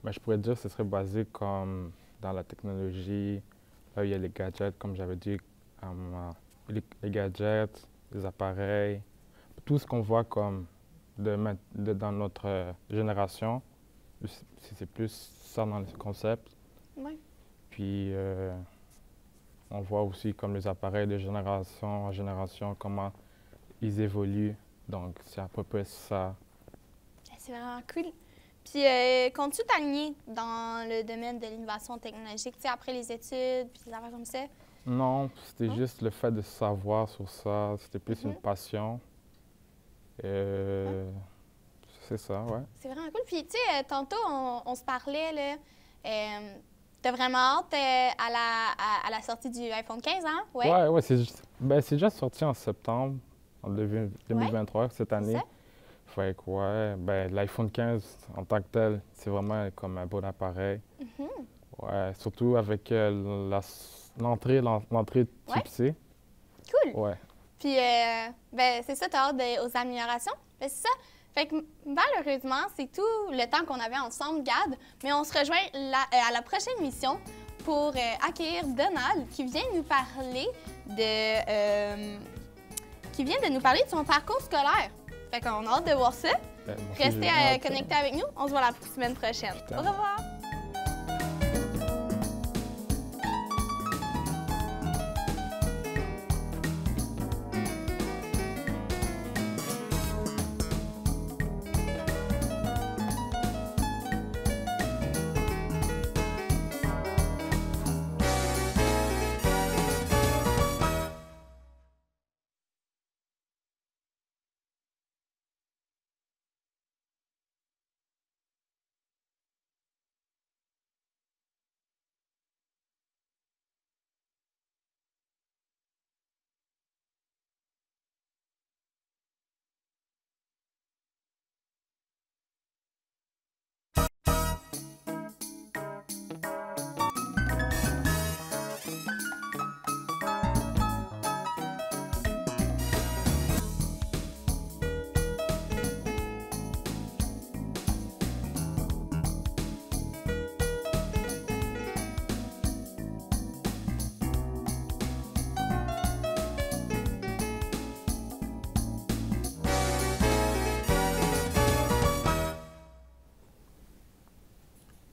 Speaker 16: mais je pourrais dire que ce serait basé comme dans la technologie. Là, il y a les gadgets, comme j'avais dit, les gadgets, les appareils, tout ce qu'on voit comme dans notre génération, c'est plus ça dans le concept.
Speaker 3: Oui.
Speaker 16: Puis, on voit aussi comme les appareils de génération en génération, comment ils évoluent, donc c'est à peu près ça.
Speaker 3: C'est vraiment cool. Puis, comptes-tu t'aligner dans le domaine de l'innovation technologique, tu sais, après les études, puis des affaires comme ça?
Speaker 16: Non, c'était juste le fait de savoir sur ça, c'était plus une passion. C'est ça, ouais.
Speaker 3: C'est vraiment cool. Puis, tu sais, tantôt, on se parlait, là, t'as vraiment hâte à la sortie du iPhone 15, hein?
Speaker 16: Ouais, c'est déjà sorti en septembre. En 2023, cette année. Fait que, ouais, l'iPhone 15 en tant que tel, c'est vraiment comme un bon appareil. Ouais, surtout avec l'entrée type C.
Speaker 3: Cool.
Speaker 16: Ouais.
Speaker 3: Puis, c'est ça, t'as hâte aux améliorations? C'est ça. Fait que, malheureusement, c'est tout le temps qu'on avait ensemble, Gad. Mais on se rejoint à la prochaine émission pour accueillir Donald qui vient nous parler de son parcours scolaire. Fait qu'on a hâte de voir ça. Restez connectés avec nous. On se voit la semaine prochaine. Au revoir!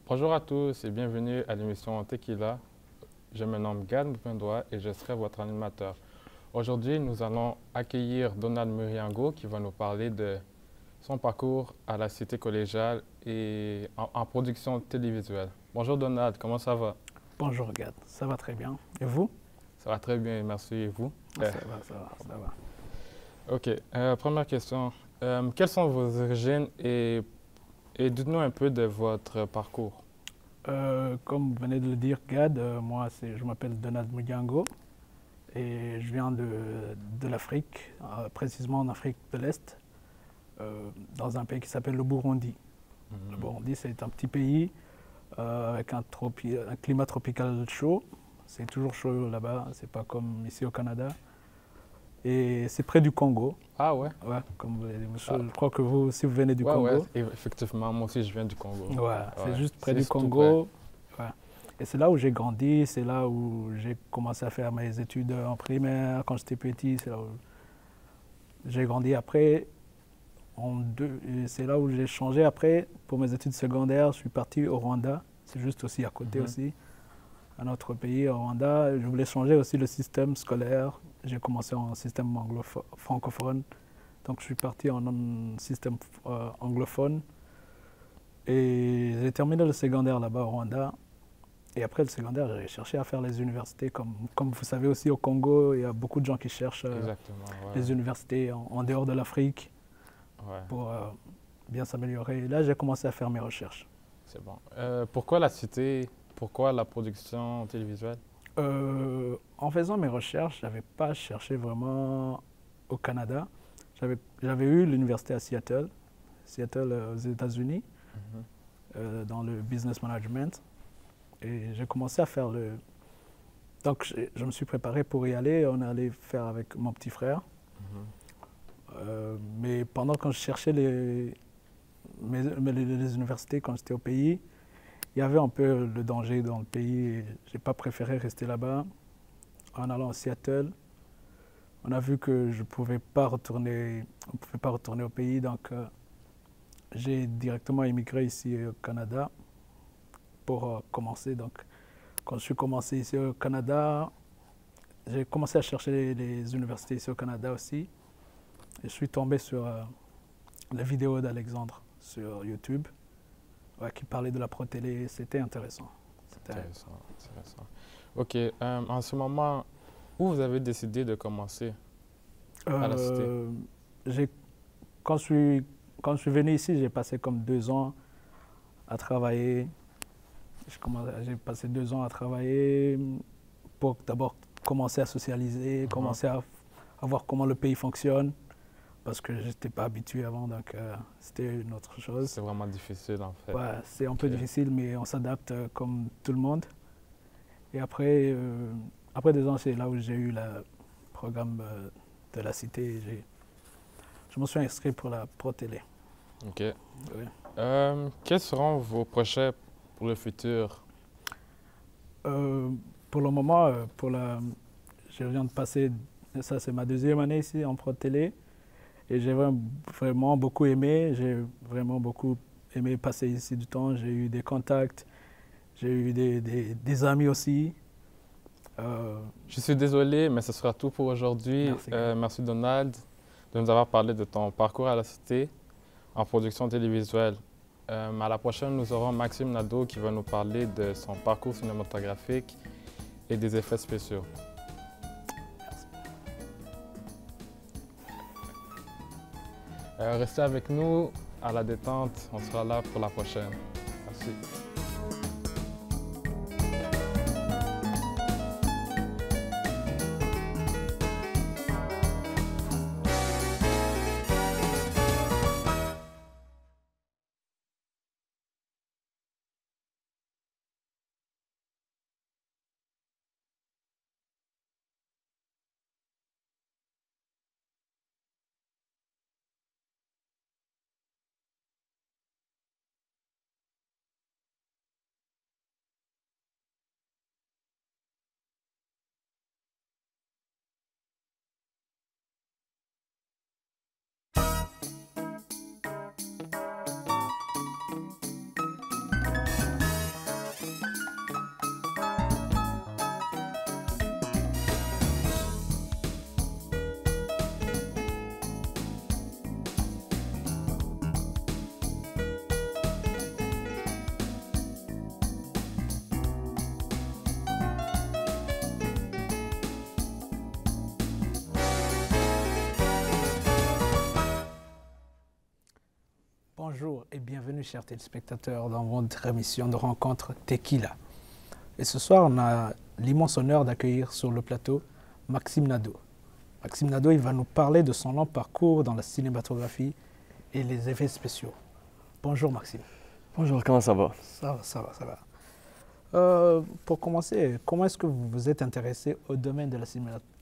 Speaker 16: Bonjour à tous et bienvenue à l'émission Tequila. Je me nomme Gad Mpendwa et je serai votre animateur. Aujourd'hui, nous allons accueillir Donald Muriango qui va nous parler de son parcours à la Cité collégiale et en production télévisuelle. Bonjour Donald, comment ça va?
Speaker 11: Bonjour Gad, ça va très bien. Et vous?
Speaker 16: Ça va très bien, merci. Et vous?
Speaker 11: Ça va.
Speaker 16: OK. Première question. Quelles sont vos origines et dites-nous un peu de votre parcours.
Speaker 11: Comme vous venez de le dire, Gad, moi, je m'appelle Donald Mudiango et je viens de l'Afrique, précisément en Afrique de l'Est, dans un pays qui s'appelle le Burundi. Le Burundi, c'est un petit pays avec un climat tropical chaud. C'est toujours chaud là-bas, c'est pas comme ici au Canada. Et c'est près du Congo.
Speaker 16: Ah ouais?
Speaker 11: Ouais, comme vous l'avez dit, monsieur. Je crois que vous aussi, vous venez du Congo.
Speaker 16: Ouais, effectivement, moi aussi, je viens du Congo.
Speaker 11: Ouais, c'est juste près du Congo. Ouais. Et c'est là où j'ai grandi, c'est là où j'ai commencé à faire mes études en primaire, quand j'étais petit, c'est là où j'ai grandi. Après, c'est là où j'ai changé. Après, pour mes études secondaires, je suis parti au Rwanda. C'est juste aussi à côté aussi, un autre pays, au Rwanda. Je voulais changer aussi le système scolaire. J'ai commencé en système francophone. Donc, je suis parti en système anglophone. Et j'ai terminé le secondaire là-bas au Rwanda. Et après le secondaire, j'ai cherché à faire les universités. Comme vous savez aussi, au Congo, il y a beaucoup de gens qui cherchent les universités en dehors de l'Afrique pour bien s'améliorer. Et là, j'ai commencé à faire mes recherches.
Speaker 16: C'est bon. Pourquoi la cité? Pourquoi la production télévisuelle?
Speaker 11: En faisant mes recherches, je n'avais pas cherché vraiment au Canada. J'avais eu l'université à Seattle aux États-Unis, dans le business management. Et j'ai commencé à faire Donc, je me suis préparé pour y aller. On allait faire avec mon petit frère. Mais quand je cherchais les universités, quand j'étais au pays, il y avait un peu le danger dans le pays. Je n'ai pas préféré rester là-bas. En allant à Seattle, on a vu que on ne pouvait pas retourner au pays. Donc, j'ai directement immigré ici au Canada pour commencer. Donc, quand je suis commencé ici au Canada, j'ai commencé à chercher les universités ici au Canada aussi. Et je suis tombé sur la vidéo d'Alexandre sur YouTube qui parlait de la pro-télé. C'était intéressant.
Speaker 16: Intéressant. OK. En ce moment, où vous avez décidé de commencer à la Cité?
Speaker 11: Quand je suis venu ici, j'ai passé comme 2 ans à travailler. J'ai passé 2 ans à travailler pour d'abord commencer à socialiser, commencer à voir comment le pays fonctionne, parce que je n'étais pas habitué avant, donc c'était une autre chose.
Speaker 16: C'est vraiment difficile en fait.
Speaker 11: Ouais, c'est un peu difficile, mais on s'adapte comme tout le monde. Et après 2 ans, c'est là où j'ai eu le programme de la Cité. Je me suis inscrit pour la Pro-Télé.
Speaker 16: OK. Oui. Quels seront vos projets pour le futur?
Speaker 11: Pour le moment, je viens de passer, ça c'est ma 2e année ici en Pro-Télé. Et j'ai vraiment beaucoup aimé. J'ai vraiment beaucoup aimé passer ici du temps. J'ai eu des contacts, j'ai eu des amis aussi.
Speaker 16: Je suis désolé, mais ce sera tout pour aujourd'hui. Merci Donald de nous avoir parlé de ton parcours à la Cité en production télévisuelle. À la prochaine, nous aurons Maxime Nadeau qui va nous parler de son parcours cinématographique et des effets spéciaux. Restez avec nous à la détente, on sera là pour la prochaine. Merci.
Speaker 11: Bonjour et bienvenue, chers téléspectateurs, dans votre émission de rencontre Tequila. Et ce soir, on a l'immense honneur d'accueillir sur le plateau Maxime Nadeau. Maxime Nadeau, il va nous parler de son long parcours dans la cinématographie et les effets spéciaux. Bonjour Maxime.
Speaker 1: Bonjour, comment ça va?
Speaker 11: Ça va. Pour commencer, comment est-ce que vous vous êtes intéressé au domaine de la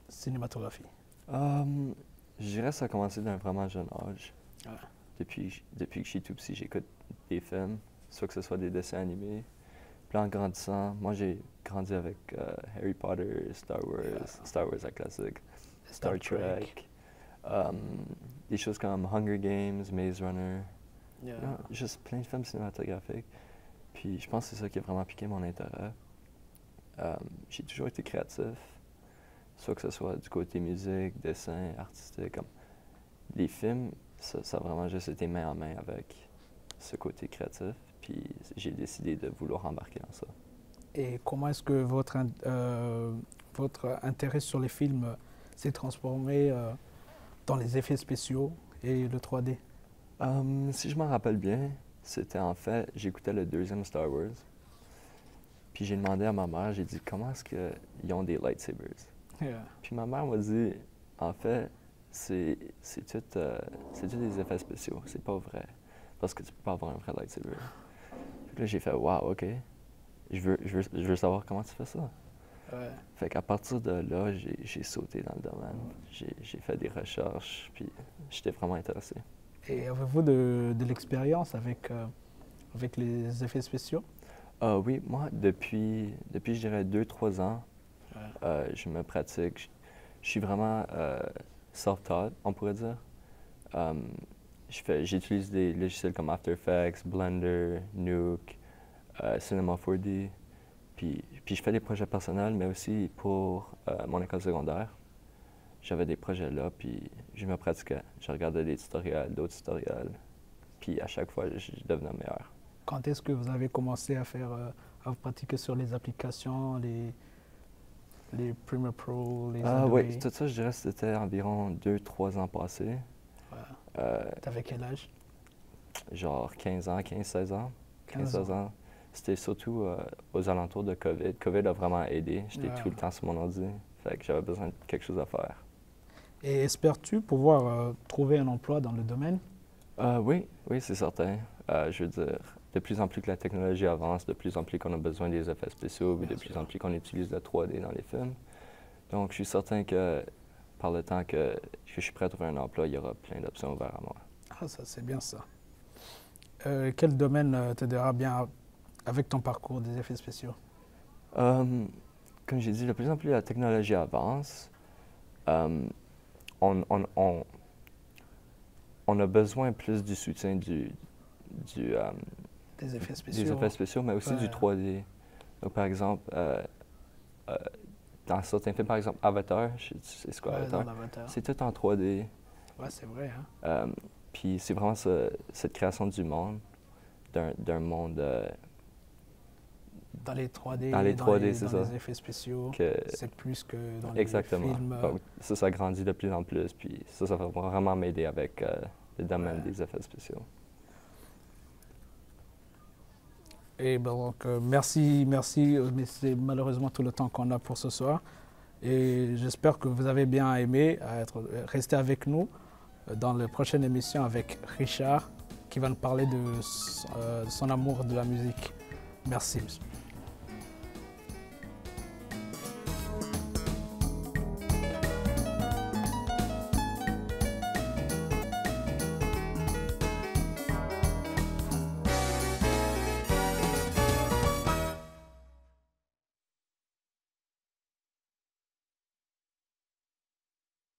Speaker 11: cinématographie?
Speaker 1: Je dirais que ça a commencé d'un vraiment jeune âge.
Speaker 11: Ah.
Speaker 1: Depuis que je suis tout petit, j'écoute des films, soit que ce soit des dessins animés. Puis en grandissant, moi j'ai grandi avec Harry Potter, Star Wars la classique, Star Trek, des choses comme Hunger Games, Maze Runner, juste plein de films cinématographiques. Puis je pense que c'est ça qui a vraiment piqué mon intérêt. J'ai toujours été créatif, soit que ce soit du côté musique, dessin, artistique. Comme les films, ça a vraiment juste été main en main avec ce côté créatif. Puis j'ai décidé de vouloir embarquer dans ça.
Speaker 11: Et comment est-ce que votre intérêt sur les films s'est transformé dans les effets spéciaux et le 3D?
Speaker 1: Si je m'en rappelle bien, c'était en fait, j'écoutais le deuxième Star Wars. Puis j'ai demandé à ma mère, j'ai dit, comment est-ce qu'ils ont des lightsabers?
Speaker 11: Yeah.
Speaker 1: Puis ma mère m'a dit, en fait, c'est tout des effets spéciaux, c'est pas vrai. Parce que tu peux pas avoir un vrai lightsaber. Puis là, j'ai fait, wow, OK. Je veux savoir comment tu fais ça.
Speaker 11: Ouais.
Speaker 1: Fait qu'à partir de là, j'ai sauté dans le domaine. J'ai fait des recherches, puis j'étais vraiment intéressé.
Speaker 11: Et avez-vous de l'expérience avec les effets spéciaux?
Speaker 1: Oui, moi, depuis je dirais 2-3 ans, je me pratique. Je suis vraiment self-taught, on pourrait dire. J'utilise des logiciels comme After Effects, Blender, Nuke, Cinema 4D. Puis je fais des projets personnels, mais aussi pour mon école secondaire. J'avais des projets là, puis je me pratiquais. Je regardais des tutoriels, d'autres tutoriels. Puis à chaque fois, je devenais meilleur.
Speaker 11: Quand est-ce que vous avez commencé à vous pratiquer sur les applications, les Premiere Pro, les Adobe?
Speaker 1: Oui, tout ça, je dirais que c'était environ 2-3 ans passés.
Speaker 11: T'avais quel âge?
Speaker 1: Genre 15 ans, 15-16 ans. 15-16 ans. C'était surtout aux alentours de COVID. COVID a vraiment aidé. J'étais tout le temps sur mon ordi. Fait que j'avais besoin de quelque chose à faire.
Speaker 11: Et espères-tu pouvoir trouver un emploi dans le domaine?
Speaker 1: Oui, c'est certain. Je veux dire, de plus en plus que la technologie avance, de plus en plus qu'on a besoin des effets spéciaux, puis de plus en plus qu'on utilise le 3D dans les films. Donc, je suis certain que par le temps que je suis prêt à trouver un emploi, il y aura plein d'options ouvertes à moi.
Speaker 11: Ah, ça, c'est bien ça. Quel domaine t'aidera bien avec ton parcours des effets spéciaux?
Speaker 1: Comme j'ai dit, de plus en plus la technologie avance. On a besoin plus du soutien des
Speaker 11: effets spéciaux,
Speaker 1: mais aussi du 3D. Donc, par exemple, dans certains films, par exemple, Avatar, c'est ce quoi Avatar? C'est tout en 3D.
Speaker 11: Ouais, c'est vrai. Hein?
Speaker 1: Puis c'est vraiment cette création du monde, d'un monde...
Speaker 11: dans les 3D,
Speaker 1: dans les
Speaker 11: effets spéciaux, c'est plus que dans
Speaker 1: exactement.
Speaker 11: les films.
Speaker 1: Donc, ça grandit de plus en plus, puis ça va vraiment m'aider avec le domaine des effets spéciaux.
Speaker 11: Et donc, merci, mais c'est malheureusement tout le temps qu'on a pour ce soir. Et j'espère que vous avez bien aimé rester avec nous dans la prochaine émission avec Richard, qui va nous parler de son amour de la musique. Merci.